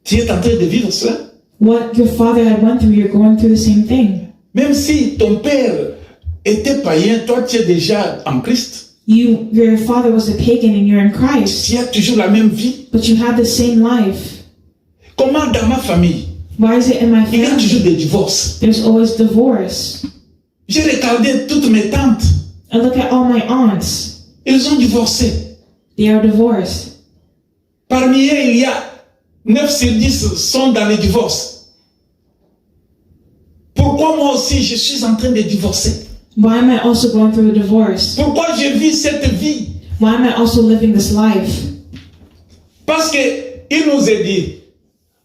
tu es en train de vivre cela? What your father had went through, you're going through the same thing. Même si ton père était païen, toi tu es déjà en Christ. Your father was a pagan and you're in Christ, Tu as toujours la même vie. but you have the same life. Comment dans ma famille, Why is it in my il y a toujours family des divorces? there's always divorce? J'ai regardé toutes mes tantes. I look at all my aunts. Ils ont divorcé. They are divorced. Parmi eux, il y a 9 sur 10 sont dans le divorce. Pourquoi moi aussi je suis en train de divorcer? Why am I also going through a divorce? Pourquoi je vis cette vie? Why am I also living this life? Parce qu'il nous est dit,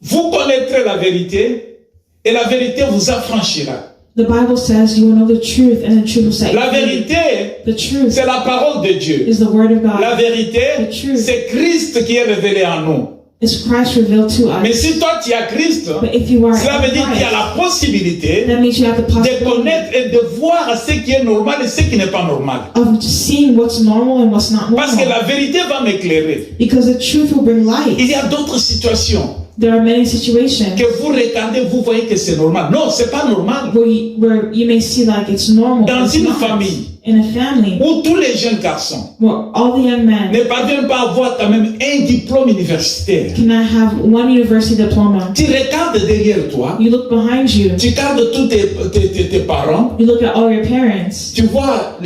vous connaîtrez la vérité et la vérité vous affranchira. The Bible says you will know the truth and the truth will set you La free. vérité, The truth c'est la parole de Dieu. is the word of La God. vérité, The truth. c'est Christ qui est révélé en nous. It's Christ revealed to Mais us. si toi tu as Christ, But if you are cela veut in dire qu'il y a Christ, la possibilité that means you have the de possibility connaître et de voir ce qui est normal et ce qui n'est pas normal. of seeing what's normal and what's not Parce que normal. la vérité va m'éclairer. Because the truth will bring Il light. y a d'autres situations There are many situations que vous regardez, vous voyez que c'est normal. Non, c'est pas normal. where you may see like it's normal. Dans but it's une not. famille In a family où tous les jeunes garçons where all the young men ne parviennent pas à avoir quand même un diplôme universitaire. cannot have one university diploma. Tu regardes derrière toi, You look behind you. tu regardes tous tes parents, You look at all your parents. tu vois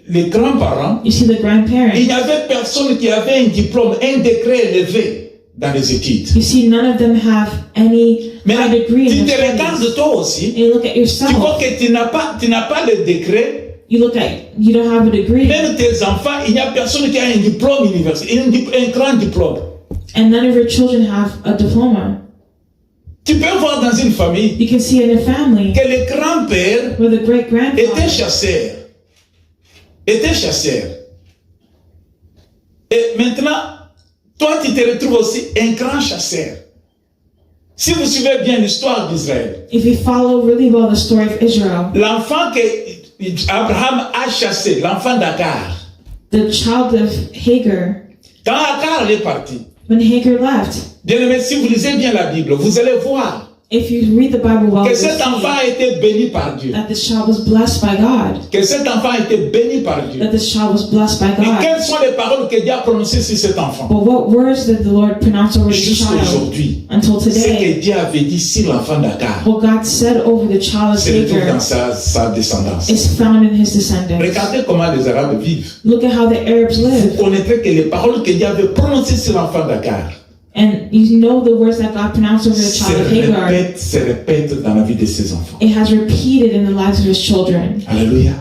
les grands-parents. You see the Il grandparents. n'y avait personne qui avait un diplôme, un décret élevé dans les études. You see none of them have any Mais high degree tu in te their regardes studies. toi aussi, And you look at tu vois yourself. que tu n'as pas le décret. You look at you don't have a degree. Même tes enfants, il n'y a personne qui a un diplôme universitaire, un grand diplôme. And none of your children have a diploma. Tu peux voir dans une famille You can see in a family que le grand-père where the great était grandfather chasseur. Était chasseur. Et maintenant, toi, tu te retrouves aussi un grand chasseur. Si vous suivez bien l'histoire d'Israël, if you follow really well the story of Israel, l'enfant que Abraham a chassé, l'enfant d'Agar, the child of Hagar, quand Agar est parti, when Hagar left, bien aimé, si vous lisez bien la Bible, vous allez voir if you read the Bible well, que you'll cet enfant see a été béni par Dieu. that this child was blessed by God. Que cet enfant a été béni par Dieu. That this child was blessed by Et God. quelles sont les paroles que Dieu a prononcées sur cet enfant? But what words did the Lord pronounce over this Jusqu'à child aujourd'hui, until ce today? que Dieu avait dit sur l'enfant d'Agar What God said over the child of se retrouve dans Hagar sa descendance. is found in his descendants. Regardez comment les Arabes vivent. Look at how the Arabs Vous live. connaîtrez que les paroles que Dieu avait prononcées sur l'enfant d'Agar And you know the words that God pronounced over the child of Hagar. se répètent dans la vie de ses enfants. It has repeated in the lives of his children Alléluia.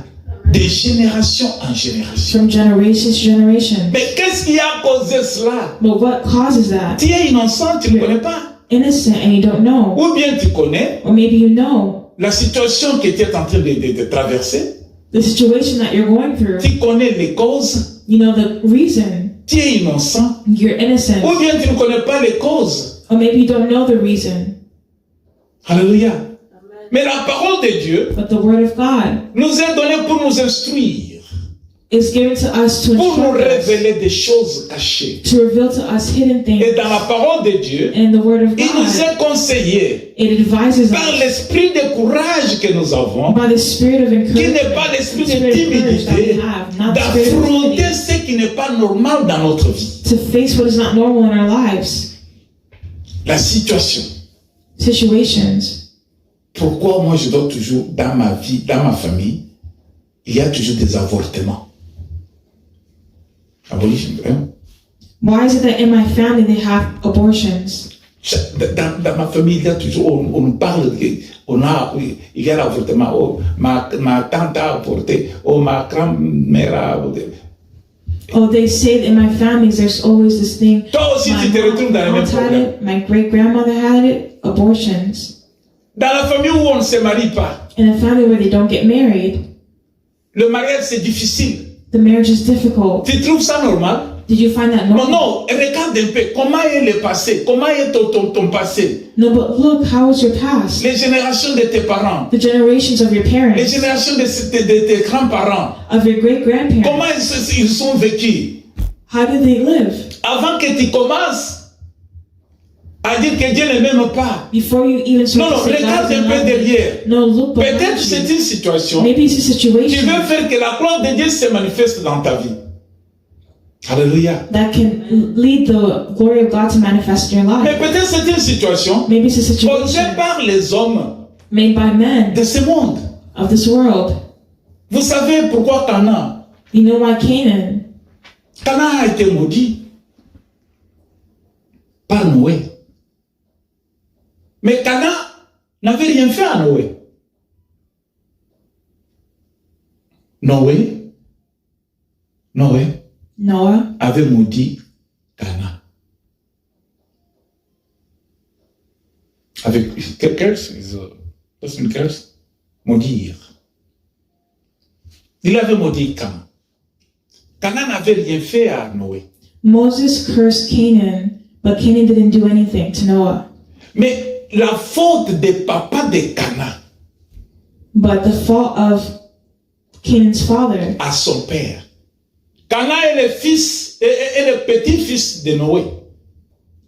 De génération en génération. from generation to generation. Mais qu'est-ce qui a causé cela? But what causes that? Tu es innocent, tu ne connais pas. Innocent and you don't know. Ou bien tu connais Or maybe you know la situation que tu es en train de traverser. the situation that you're going through. Tu connais les causes. You know the reason. Tu es innocent. You're innocent. Ou bien tu ne connais pas les causes. Or maybe you don't know the reason. Alléluia. Mais la parole de Dieu But the word of God nous est donnée pour nous instruire, is given to us to pour nous instruct us, révéler des choses cachées. to reveal to us hidden Et things. dans la parole de Dieu, And in the word of il nous God, est conseillé, it advises par us l'esprit de courage que nous avons, by the spirit of qui encouragement, n'est pas l'esprit the de spirit of courage that we timidité, have, not the spirit of d'affronter timidity, ce qui n'est pas normal dans notre vie. to face what is not normal in our lives, La situation. situations. Pourquoi moi je dois toujours, dans ma vie, dans ma famille, il y a toujours des avortements. Abolition, hein? Why is it that in my family they have abortions? Dans ma famille, il y a toujours, on nous parle, il y a l'avortement, oh, ma tante a avorté, oh, ma grand-mère a avorté. Oh, they say that in my families there's always this thing. Toi aussi, tu te retrouves dans les mêmes aunt had problèmes. it, my great grandmother had it, abortions. Dans la famille où on ne se marie pas, In a family where they don't get married, le mariage c'est difficile. the marriage is difficult. Tu trouves ça normal? Did you find that Non, normal? non, regarde un peu, comment est le passé? Comment est ton passé? No, but look, how is your past? Les générations de tes parents, The generations of your les parents, générations de tes grands-parents, of your great grandparents. comment ils sont vécus? How did they live? Avant que tu commences à dire dire que Dieu ne m'aime pas. Before you even Non, start non, to say God regarde un doesn't peu love me, derrière. no, look behind Peut-être c'est you. une situation Maybe it's a qui situation veut faire que la gloire de Dieu se manifeste dans ta vie. Alléluia. that can lead the glory of God to manifest in your Mais life. peut-être c'est une situation Maybe it's a causée situation par les hommes made by men de ce monde. of this world. Vous savez pourquoi Canaan You know why Canaan a été maudit par Noé. Mais Canaan n'avait rien fait à Noé. Noé Noah avait maudit Canaan. Avec quel curse? What's une curse? Maudire. Il avait maudit Canaan. Canaan n'avait rien fait à Noé. Moses cursed Canaan, but Canaan didn't do anything to Noah. Mais la faute des papas de Canaan But the fault of Canaan's father, à son père. Canaan est le fils et le petit-fils de Noé.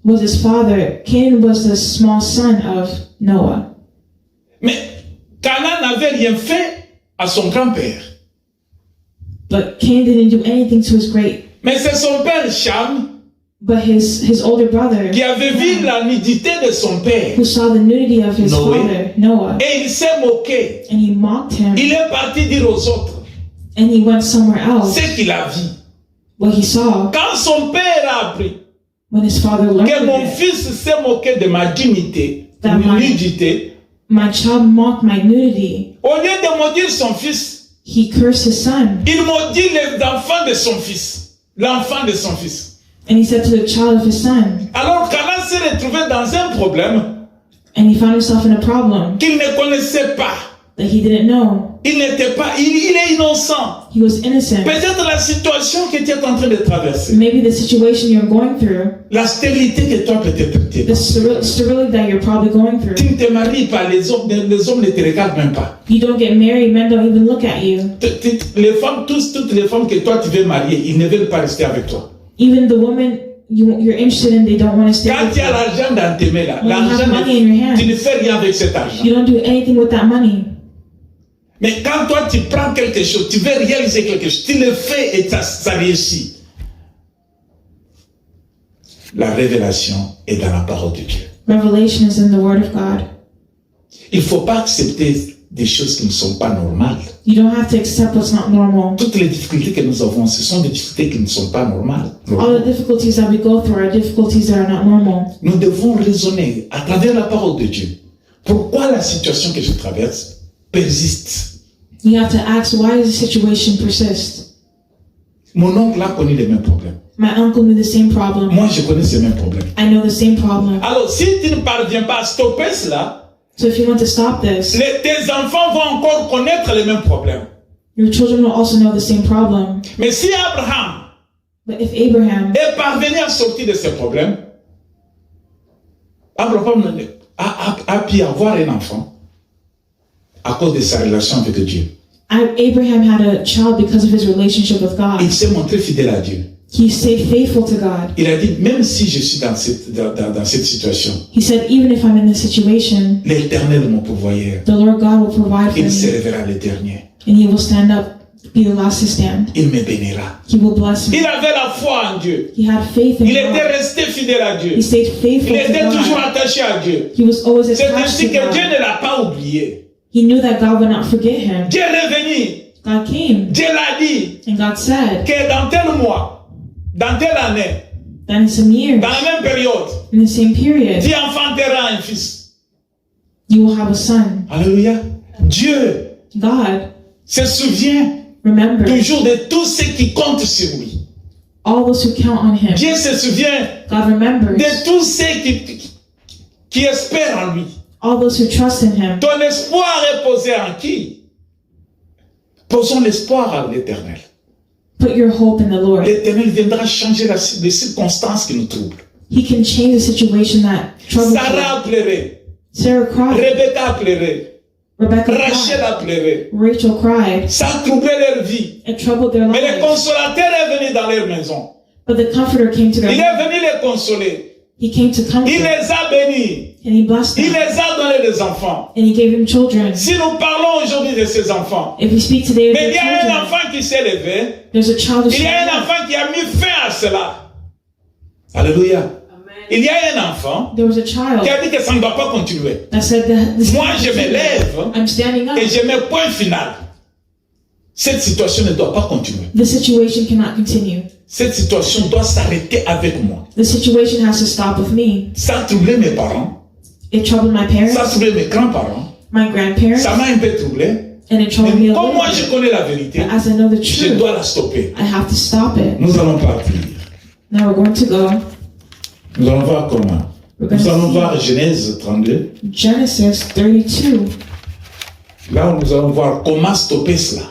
was his father. Canaan was the small son of Noah. Mais Canaan n'avait rien fait à son grand-père. But Canaan didn't do anything to his great, Mais c'est son père Cham but his older brother, qui avait vu la nudité de son père. who saw the nudity of his Noé. father, Noah, Et il s'est moqué. and he mocked him, Il est parti dire aux autres and he went somewhere else. ce qu'il a vu. What he saw, Quand son père a appris when his father learned que mon of it, fils s'est moqué de ma dignité, de That ma my- nudité, my child mocked my nudity, au lieu de maudire son fils, he cursed his son. il maudit les enfants de son fils, l'enfant de son fils. And he said to the child of his son, Alors Canaan s'est retrouvé dans un problème and he found himself in a problem qu'il ne connaissait pas. that he didn't know. Il n'était pas, il est innocent. He was innocent. Peut-être la situation que tu es en train de traverser, Maybe the situation you're going through, la stérilité que toi peut-être tu es. the sterility that you're probably going through. Tu ne te maries pas, les hommes ne te regardent même pas. You don't get married, men don't even look at you. Les femmes, toutes les femmes que toi tu veux marier, ils ne veulent pas rester avec toi. Even the women you're interested in, they don't want to stay Quand with tu as you. l'argent dans tes mains là, When you have l'argent, money in your hands, tu ne fais rien avec cet argent. you don't do anything with that money. Mais quand toi tu prends quelque chose, tu veux réaliser quelque chose, tu le fais et ça réussit. La révélation est dans la parole de Dieu. Revelation is in the Word of God. Il ne faut pas accepter des choses qui ne sont pas normales. You don't have to accept what's not normal. Toutes les difficultés que nous avons, ce sont des difficultés qui ne sont pas normales. All the difficulties that we go through are difficulties that are not normal. Nous devons raisonner à travers la parole de Dieu. Pourquoi la situation que je traverse persiste? You have to ask, why does the situation persist? Mon oncle a connu les mêmes problèmes. My uncle knew the same problem. Moi, je connais ces mêmes problèmes. I know the same problem. Alors, si tu ne parviens pas à stopper cela, So if you want to stop this, tes enfants vont encore connaître les mêmes problèmes. your children will also know the same problem. Mais si Abraham But if Abraham est parvenu à sortir de ces problèmes, Abraham a pu avoir un enfant à cause de sa relation avec Dieu. Abraham had a child because of his relationship with God. Il s'est montré fidèle à Dieu. He stayed faithful to God. Il a dit, même si je suis dans cette situation, He said, even if I'm in this situation, l'Éternel est mon pourvoyeur. the Lord God will provide for Il me, s'élèvera le dernier. and He will stand up, be the last to stand. Il me bénira. He will bless me. Il avait la foi en Dieu. He had faith in Il était God. resté fidèle à Dieu. He stayed Il faithful était to toujours God. attaché à Dieu. He was always C'est attached ainsi to que Dieu God. ne l'a pas oublié. He knew that God would not forget him. Dieu est revenu. God came, Dieu l'a dit and God said que dans tel mois, dans telle année, that in some years, dans la même période, in the same period, tu enfanteras un fils. you will have a son. Alléluia. Dieu God se souvient remembers toujours de tous ceux qui comptent sur lui. all those who count on him. Dieu se souvient God remembers de tous ceux qui espèrent en lui. all those who trust in him. Ton espoir est posé en qui? Posons l'espoir à l'Éternel. Put your hope in the Lord. L'Éternel viendra changer les circonstances qui nous troublent. He can change the situation that troubles you. Sarah a pleuré, Sarah cried. Rebecca a pleuré, Rebecca Rachel cried. a pleuré. Rachel cried. Ça a troublé leur vie. It troubled their Mais le lives. consolateur est venu dans leur maison. But the Comforter came to their Il lives. est venu les consoler. He came to Il comfort, les a bénis. and he blessed Il them, les a donné des enfants. and he gave them children. Si nous parlons aujourd'hui de ces enfants, If we speak today of mais il their y a un children, enfant qui s'est levé, there's a child of il y a un Shadrach. enfant qui a mis fin à cela. Alléluia. Il y a un enfant There was a qui child a dit que ça ne doit pas continuer. that said that this Moi, je me lève I'm standing up. et je mets point final. Cette situation ne doit pas continuer. The situation cannot continue. Cette situation doit s'arrêter avec moi. The situation has to stop with me. Ça a troublé mes parents, It troubled my ça a parents, troublé mes grands-parents, my grandparents, ça m'a un peu troublé. and it troubled me Mais a comme moi little je bit. connais la vérité, But as I know the je truth, dois la stopper. I have to stop it. Nous allons partir. Now we're going to go. Nous allons voir comment. Nous allons voir Genèse 32. Genesis 32. Là où nous allons voir comment stopper cela.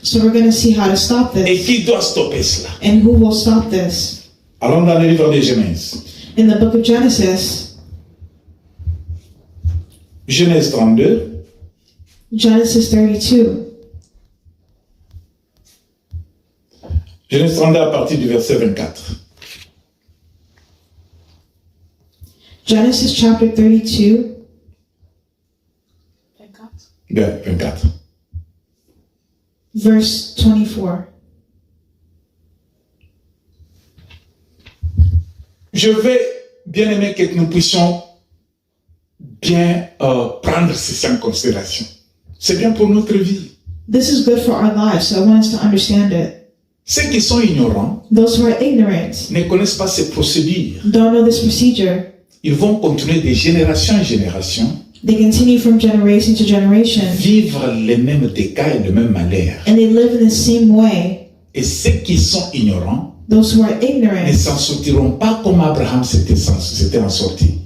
So we're going to see how to stop Et this qui doit stopper cela. and who will stop this. Allons dans le livre de Genèse. In the book of Genesis, Genèse 32. Genesis 32. Genèse 32 à partir du verset 24. Genesis chapter 32. Bien, 24. Verse 24. Je vais bien aimer que nous puissions bien prendre ceci en considération. C'est bien pour notre vie. This is good for our lives, so I want us to understand it. Ceux qui sont ignorants Those who are ignorant, ne connaissent pas ces procédures. don't know this procedure, Ils vont continuer de génération en génération, they continue from generation to generation, vivre les mêmes dégâts et le même malheur. and they live in the same way. Et ceux qui sont ignorants Those who are ne ignorant, s'en sortiront pas comme Abraham s'était en sorti.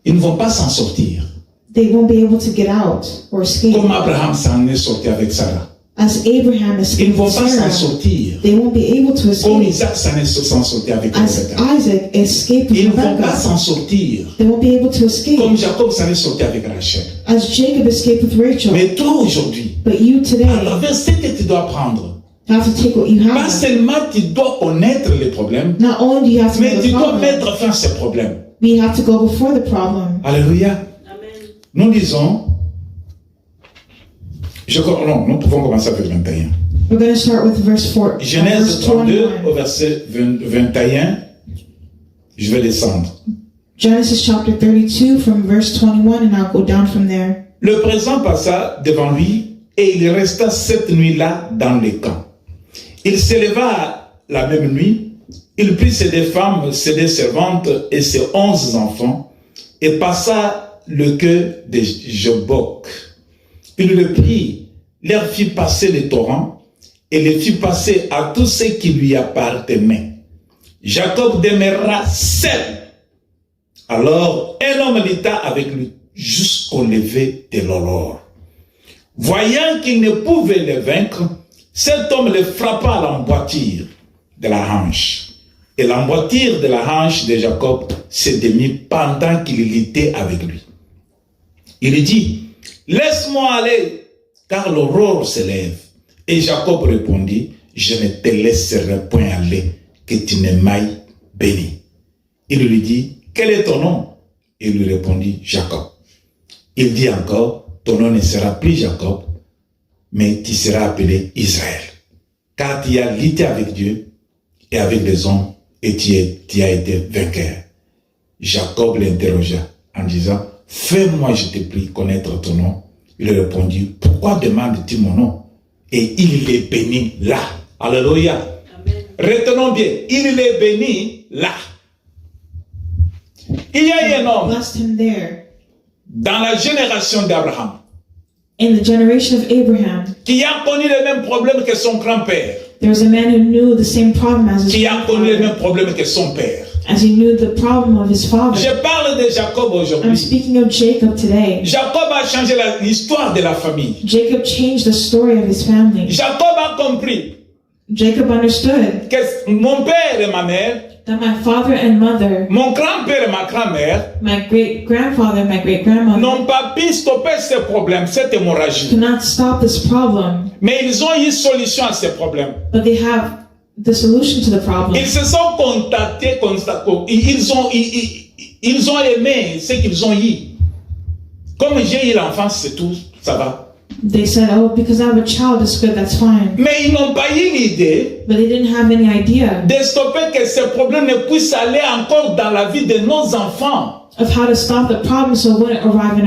Ils ne vont pas s'en sortir they won't be able to get out or escape. comme Abraham s'en est sorti avec Sarah. As Abraham Ils ne escaped vont with pas s'en Sarah, sortir they won't be able to comme escape. Isaac s'en sorti avec As Rebecca. Isaac escaped Ils with ne vont pas Rebekah, s'en sortir they won't be able to escape. comme Jacob s'en est sorti avec Rachel. As Jacob escaped with Rachel. Mais toi aujourd'hui, But you today alors ce que tu dois prendre, have to take what you pas have. seulement tu dois connaître les problèmes, Not only do you have to know mais the tu dois problem, mettre fin à ces problèmes. but you have to go before the problem. Alléluia. Nous disons, nous pouvons commencer avec 21. We're going to start with verse 4. Genèse verse 32 au 21. verset 21, je vais descendre. Genesis chapter 32 from verse 21, and I'll go down from there. Le présent passa devant lui et il resta cette nuit-là dans les camps. Il s'éleva la même nuit, il prit ses deux femmes, ses deux servantes et ses 11 enfants et passa le cœur de Jobok. Il le prit, leur fit passer les torrents et les fit passer à tous ceux qui lui appartenaient. Jacob demeura seul. Alors un homme habita avec lui jusqu'au lever de l'aurore. Voyant qu'il ne pouvait le vaincre, cet homme le frappa à l'emboîture de la hanche. Et l'emboîture de la hanche de Jacob se démit pendant qu'il luttait avec lui. Il lui dit, laisse-moi aller, car l'aurore se lève. Et Jacob répondit, je ne te laisserai point aller, que tu ne m'ailles béni. Il lui dit, quel est ton nom? Il lui répondit, Jacob. Il dit encore, ton nom ne sera plus Jacob, mais tu seras appelé Israël. Car tu as lutté avec Dieu et avec les hommes, et tu as été vainqueur. Jacob l'interrogea en disant, fais-moi, je te prie, connaître ton nom. Il répondit, pourquoi demandes-tu mon nom? Et il est béni là. Alléluia. Amen. Retenons bien, il est béni là. Il y a un homme Blessed him there. dans la génération d'Abraham In the generation of Abraham, qui a connu les mêmes problèmes que son grand-père, there was a man who knew the same problem as his qui a connu les father, mêmes problèmes que son père. as he knew the problem of his father. Je parle de Jacob I'm aujourd'hui. speaking of Jacob today. Jacob a changé l'histoire de la famille. Jacob changed the story of his family. Jacob a compris Jacob understood que mon père et ma mère, that my father and mother, mon grand-père et ma grand-mère my great-grandfather, my great-grandmother, n'ont pas pu stopper ce problème, cette hémorragie. could not stop this problem, Mais ils ont eu solution à ce problème. but they have the solution to the problem. Ils se sont contactés, ils ont aimé ce qu'ils ont eu. Comme j'ai eu l'enfance, c'est tout, ça va. They said, oh, because I have a child, it's good, that's fine. Mais ils n'ont pas eu l'idée But they didn't have any idea de stopper que ces problèmes ne puissent aller encore dans la vie de nos enfants. of how to stop the problem so it wouldn't arrive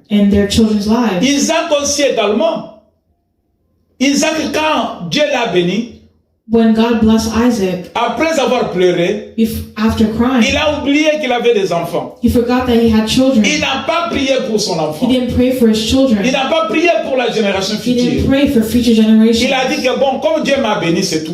in their children's lives. Isaac aussi également. Isaac, quand Dieu l'a béni, When God blessed Isaac, après avoir pleuré, after crying, il a oublié qu'il avait des enfants. he forgot that he had children. Il n'a pas prié pour son He enfant. didn't pray for his Il children. n'a pas prié pour la génération He didn't future. pray for future generations. Il a dit que bon, comme Dieu m'a béni, c'est tout.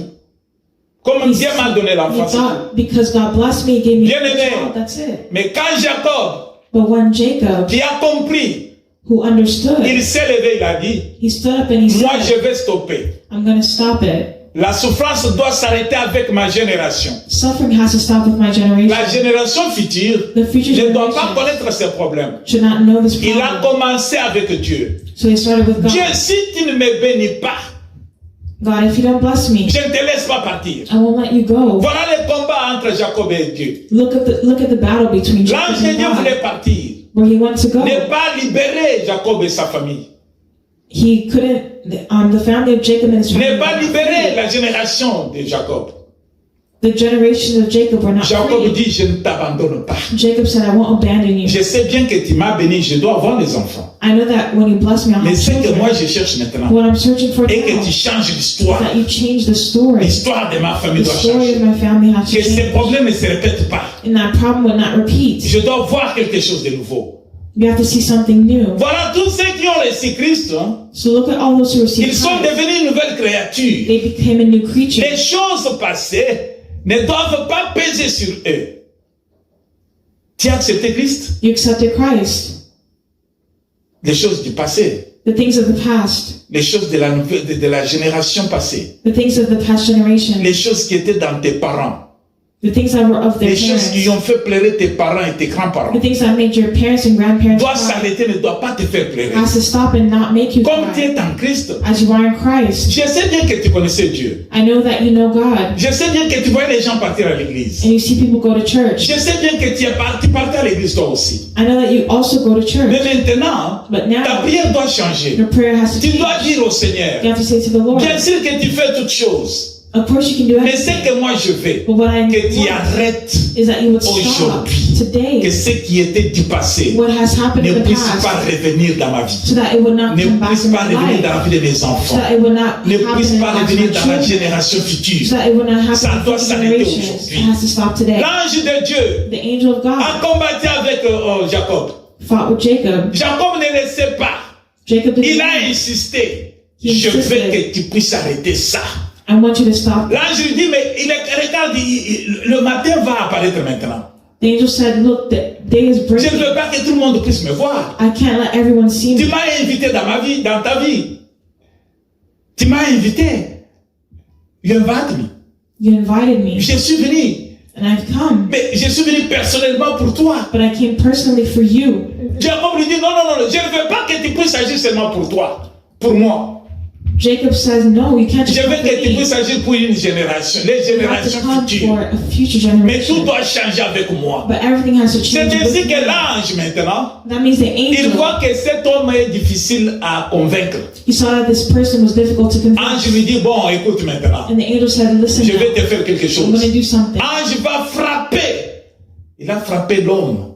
Comme Dieu m'a donné He l'enfant, c'est tout. thought, because God blessed me, he gave me Bien a aimé. child, that's it. Mais quand Jacob, But when Jacob, qui a compris, who understood, il s'est levé, il a dit, he stood up and he moi said, je vais stopper. I'm going to stop it. La souffrance doit s'arrêter avec ma génération. Suffering has to stop with my generation. La génération future The future ne doit pas generation connaître ces problèmes. should not know this Il a problem. commencé avec Dieu. So he started with Dieu, God. si tu ne me bénis pas, God, if you don't bless me, je ne te laisse pas partir. I won't let you go. Voilà le combat entre Jacob et Dieu. Look at the battle between Jacob L'ange de and Dieu voulait God, partir, where he wants to go. ne pas libérer Jacob et sa famille, He couldn't. The family of Jacob and his ne pas family. libérer la génération de Jacob. The generations of Jacob were not Jacob free. dit, je ne t'abandonne pas. Jacob said, I won't abandon you. Je sais bien que tu m'as béni, je dois avoir des enfants. I know that when you bless me, I'll Mais have ce que children. moi je cherche maintenant, What I'm searching for et que now tu is changes l'histoire. that you change the story. L'histoire de ma famille The doit story changer. of my family has to Que ces change. problèmes ne se répètent pas. And that problem will not repeat. Je dois voir quelque chose de nouveau. You have to see something new. Voilà tous ceux qui ont reçu Christ, hein, So look at all those who received ils sont Christ. devenus une nouvelle créature. They became a new creature. Les choses passées ne doivent pas peser sur eux. Tu as accepté Christ? You accepted Christ. Les choses du passé, The things of the past. les choses de la génération passée, The things of the past generation. les choses qui étaient dans tes parents, The things that were of their les choses qui parents. ont fait pleurer tes parents et tes grands-parents, The things that made your parents and grandparents doivent cry s'arrêter, ne doivent pas te faire pleurer. has to stop and not make you Comme tu cry. es en Christ, As you are in Christ. je sais bien que tu connaissais Dieu. I know that you know God. Je sais bien que tu voyais les gens partir à l'église. And you see people go to church. Je sais bien que tu partais à l'église toi aussi. I know that you also go to church. Mais maintenant, But ta now, prière doit changer. your prayer has to Tu dois change. dire au Seigneur, You have to say to the Lord, bien sûr que tu fais toutes choses, of course you can do mais ce everything. que moi je veux, But what I que tu want arrêtes is that you would stop aujourd'hui, que today ce qui était du passé what has happened ne in the puisse pas past revenir dans ma vie, so that it would not ne come back puisse in pas my revenir dans la life, vie de mes so enfants, that it would not ne happen puisse in the pas lives of revenir my dans la children, génération so future. that it would not Ça happen doit in future s'arrêter generations. aujourd'hui. It has to stop today. L'ange de Dieu The angel of a God combattu avec Jacob. fought with Jacob. Jacob ne laissait pas. Jacob Il didn't. a insisté. He Je veux insisted. que tu puisses arrêter ça. I want you to stop. L'ange lui dit, mais regarde, le matin va apparaître maintenant. The angel said, look, the day is Je ne breaking. veux pas que tout le monde puisse me voir. I can't let everyone see Tu me. m'as invité dans ma vie, dans ta vie. Tu m'as invité. You invite me. You invited me, Je suis venu. and I've come. Mais je suis venu personnellement pour toi. But I came personally for you. Jacob lui dit, non, non, non, je ne veux pas que tu puisses agir seulement pour toi. Pour moi. Jacob says, no, you can't Je just veux come que for tu me. puisses agir pour une génération, les You have to générations come futures. for a future Mais tout generation. doit changer avec moi. But everything has to C'est change. ainsi with que me. l'ange maintenant, That means the il angel, voit que cet homme est difficile à convaincre. he saw that this person was difficult to convince. Ange lui dit, bon, écoute maintenant, And the angel said, listen, je vais now, te faire quelque I'm going to chose. do something. Ange va frapper. Il a frappé l'homme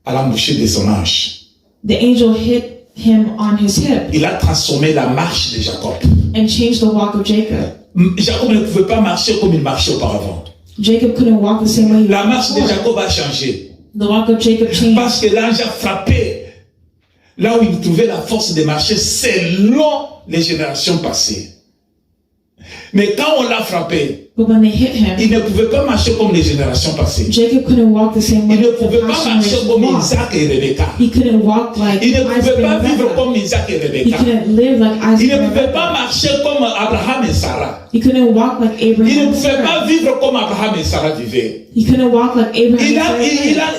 à l'embouchure de son hanche. The angel hit him on his hip Il a transformé la marche de Jacob. and changed the walk of Jacob. Jacob ne pouvait pas marcher comme il marchait auparavant. Jacob couldn't walk the same way he La walked marche de before. Jacob a changé. The walk of Jacob changed Parce que l'ange a frappé là où il trouvait la force de marcher selon les générations passées. Mais quand on l'a frappé, but when they hit him, il ne pouvait pas marcher comme les générations passées. Jacob couldn't walk the same way Il ne the pouvait pas past marcher generations comme walked. Isaac et Rebecca. He couldn't walk like Il ne Isaac pouvait pas and vivre Rebecca. comme Isaac et He Rebecca. couldn't live like Isaac Il ne and pouvait pas Rebecca. marcher comme Abraham et Sarah. He couldn't walk like Il Abraham ne and pouvait pas Sarah. vivre comme Abraham et Sarah vivaient. He couldn't walk like Abraham Il and Sarah.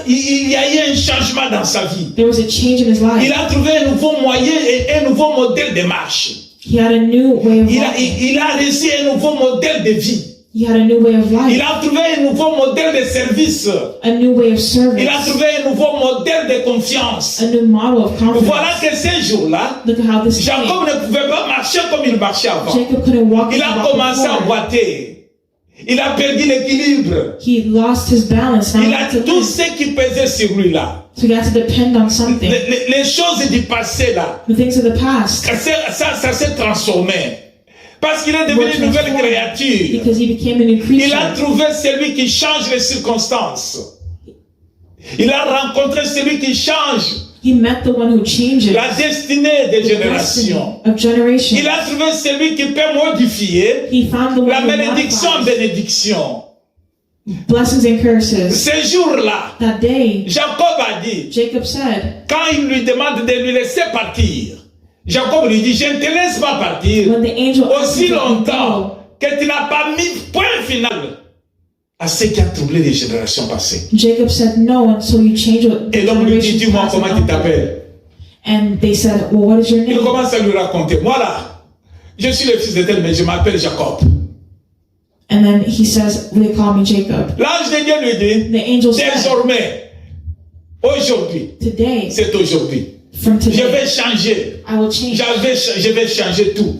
lived. y a eu un changement dans sa vie. There was a change in his Il life. a trouvé un nouveau moyen et un nouveau modèle de marche. He had a new way of Il walking. a reçu un nouveau modèle de vie. He had a new way of Il life, a trouvé un nouveau modèle de service. a new way of Il a service, trouvé un nouveau modèle de confiance. a new model of Voilà confidence. que ces jours-là, Look at how this Jacob came. ne pouvait pas marcher comme il marchait avant. Jacob couldn't walk Il as he a walked commencé à before. boiter. Il a perdu l'équilibre. He lost his balance. Now Il he a had to tout live. ce qui pesait sur lui là. So he had to depend on something. Les choses du passé là, The things of the past ça s'est transformé. Parce qu'il est devenu were une nouvelle transformed créature. because he became a new Il a creature. trouvé celui qui change les circonstances. Il a rencontré celui qui change He met the one who changes la destinée des the destiny générations. of generations. Il a trouvé celui qui peut modifier He found the la one who bénédiction en modifies bénédiction. blessings and curses. Ce jour-là, That day, Jacob a dit, Jacob said, quand il lui demande de lui laisser partir, Jacob lui dit, je ne te laisse pas partir when the angel asked aussi him to longtemps go, que tu n'as pas mis point final à ce qui a troublé les générations passées. Jacob said no until you change what the Et l'homme lui dit, generations dis-moi past comment have tu done. t'appelles. And they said, well, what is your Il name? commence à lui raconter, moi là, je suis le fils de tel, mais je m'appelle Jacob. And then he says, they call me Jacob. L'ange de Dieu lui dit, The angel said, désormais, aujourd'hui, today, c'est aujourd'hui, from je today, vais changer. I will change. Je vais changer tout.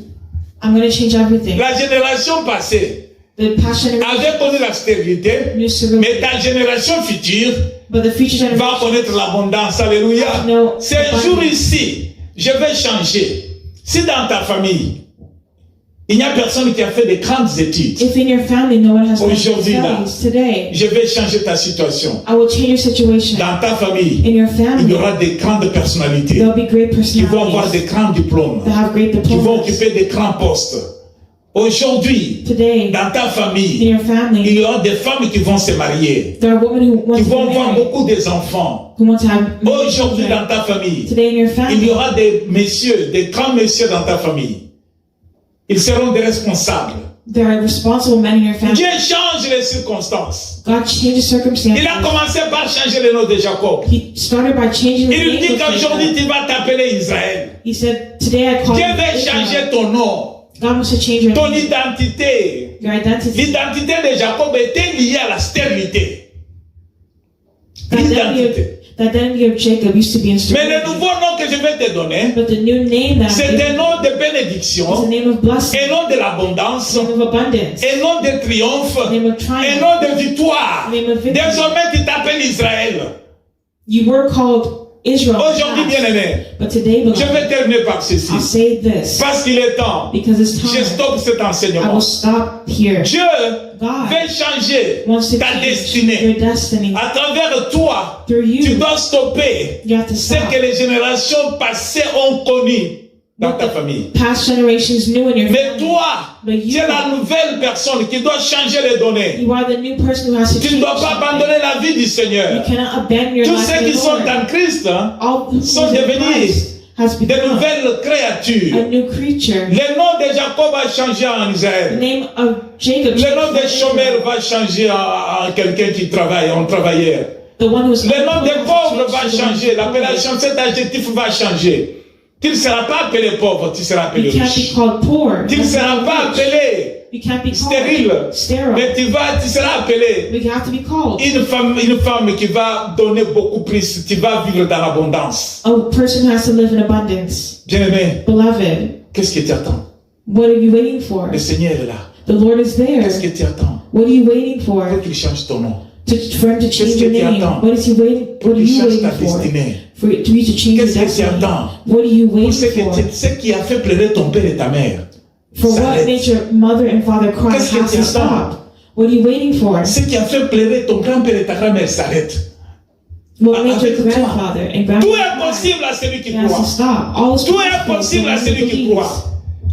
I'm going to change everything. La génération passée The past generation avait connu la stérilité, knew survival, mais ta génération future but the future va generation connaître l'abondance. Alléluia. No. Ces jours ici, je vais changer. Si dans ta famille, il n'y a personne qui a fait de grandes études, if in your family no one has done Aujourd'hui, là. studies today, je vais changer ta situation. I will change your situation. Dans ta famille, In your il y family, aura des grandes personnalités there'll be great qui vont avoir personalities des grands diplômes, that have great qui vont diplomas. occuper des grands postes. Aujourd'hui, Today, dans ta in famille, your family, il y aura des femmes qui vont se marier, there are women who want qui to vont be avoir married, beaucoup d'enfants. who want to have Aujourd'hui, children. dans ta famille, Today in your il y family, aura des messieurs, des grands messieurs dans ta famille. Ils seront des responsables. there are responsible men in your family. Dieu change les circonstances. God changes circumstances. Il a commencé par changer le nom de Jacob. He started by changing the Il lui name dit of qu'aujourd'hui Jacob. tu vas t'appeler Israël. He said, today I call Dieu you va Israel. changer ton nom, God wants to change your ton name, identité. your identity. L'identité de Jacob était liée à la stérilité. The L'identité. identity of Jacob used to be in Mais le sterility. nouveau nom que je vais te donner, But the new name that I'm c'est giving un you nom de is the bénédiction, name of blessing, un nom de l'abondance, name of abundance, un nom de triomphe, name of un triumph. nom de victoire. Name of victory. Désormais, tu t'appelles Israël. You were called Israel, in the Aujourd'hui, past, bien-aimé, but today, je beloved, vais terminer par ceci. I'll say this Parce qu'il est temps. because it's Je time. stoppe cet I enseignement. will stop here. Dieu God veut changer wants to ta change destinée. your destiny À travers toi, through tu you. dois stopper You have to ce stop que les générations passées ont connu dans ta famille. past generations knew in your Mais family. toi, But tu you, es la nouvelle personne qui doit changer les données. you are the new person who has to Tu change ne dois pas something. abandonner la vie du You Seigneur. cannot abandon your Tous life ceux to qui the sont Lord. en Christ hein, All who sont is in devenus Christ has de become nouvelles a créatures. new creature. Le nom de Jacob va changer en The Israël. name of Jacob. Le nom de changed chômeur va changer en quelqu'un qui travaille, en travailleur. The one who is Le nom de pauvre va changed to the changer. one- L'appellation, cet adjectif va changer. Tu ne seras pas appelé pauvre, tu seras appelé You can't be riche. called poor. Tu ne seras pas appelé You can't be stérile, called sterile. mais tu seras appelé We have to be called une femme qui va donner beaucoup plus. Tu vas vivre dans l'abondance. a person who has to live in abundance. Bien-aimé, Beloved, qu'est-ce que tu attends? what are you waiting for? Le Seigneur est là. The Lord is there. Qu'est-ce que tu attends? What are you waiting for? Faut qu'il change ton nom. For him to change Qu'est-ce your que tu name? attends? What is he waiting? What are Qu'il you change ta waiting for? destinée. For you to change your Qu'est-ce que tu destiny. attends? What are you Pour waiting ce qui a fait pleurer ton père et ta mère. for? For what S'arrête. made your mother and father cry Qu'est-ce que has tu to attends? stop? What are you waiting for? Ce qui a fait pleurer ton grand-père et ta grand-mère s'arrête. What made avec your toi. grandfather and Tout grandmother est cry? possible à celui qui It has to croit. stop. All is Tout est possible possible to à one who celui qui believes. croit.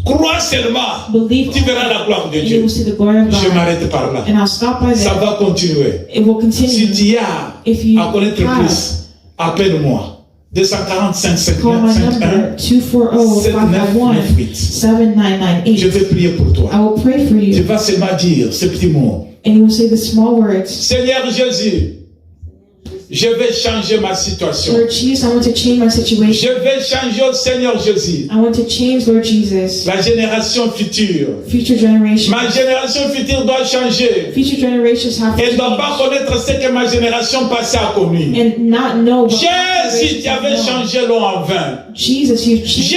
Crois seulement. Believe Tu verras la gloire de and you Dieu. will see the glory of Je God. m'arrête par là. And I'll stop by Ça there. va continuer. It will continue. Si tu as If you à connaître have, plus, appelle-moi. 245 call my 51 number 240-551-7998. Je vais prier pour I toi. will pray for Tu you. vas seulement dire ce petit mot. And you will say the small words. Seigneur Jésus, je vais changer ma situation. Lord Jesus, I want to change my situation. Je vais changer au Seigneur Jésus. I want to change, Lord Jesus. La génération future. Future generations. Ma génération future doit changer. Future generations have to Elle ne doit pas change. connaître ce que ma génération passée a connu. And not know what Jésus, tu avais changé l'eau en vin. Jesus, you changed.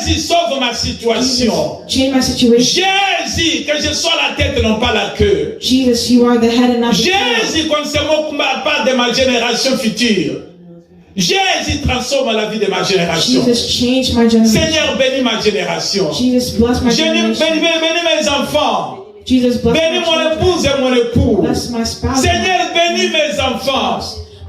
Jésus, sauve ma situation. Change my situation. Jésus, que je sois la tête et non pas la queue. Jesus, you are the head and not the tail. Jésus, qu'on ne se moque pas de ma génération future. Jésus, transforme la vie de ma génération. Jesus, change my generation. Seigneur, bénis ma génération. Jesus, bless my Bénis generation. mes enfants. Jesus, bless Bénis my mon children. épouse et mon époux. Bless my spouse. Seigneur, bénis mes enfants.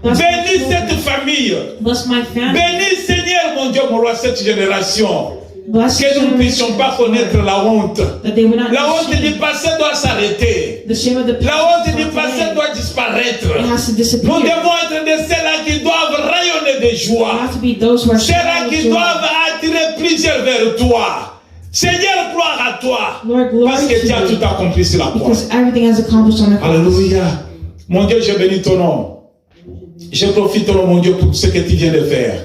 Bless my Bénis children. cette famille. Bless my family. Bénis, Seigneur, mon Dieu, mon roi, cette génération. Bless Que nous ne puissions generations, pas connaître la honte. that they will not La be honte du ashamed. passé doit s'arrêter. The shame of the La past honte du is not passé today. doit disparaître. It has to Nous disappear. devons être de ceux-là qui doivent rayonner de We joie. have to be those who are Ceux-là shining qui with joy. doivent attirer plusieurs vers toi. Seigneur, gloire à toi. Lord, glory Parce que to tu as you. tout accompli sur la croix. Because everything has accomplished on the cross. Alléluia. Mon Dieu, je bénis ton nom. Je profite, mon Dieu, pour ce que tu viens de faire.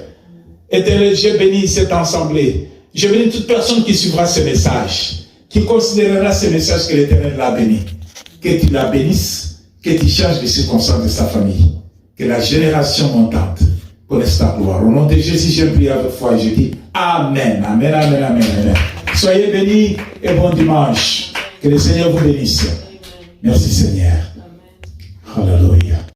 Éternel, je bénis cette assemblée. Je bénis toute personne qui suivra ce message, qui considérera ce message que l'Éternel l'a béni. Que tu la bénisses, que tu changes les circonstances de sa famille. Que la génération montante connaisse ta gloire. Au nom de Jésus, je prie avec foi et je dis Amen, Amen, Amen, Amen, Amen. Soyez bénis et bon dimanche. Que le Seigneur vous bénisse. Merci Seigneur. Alléluia.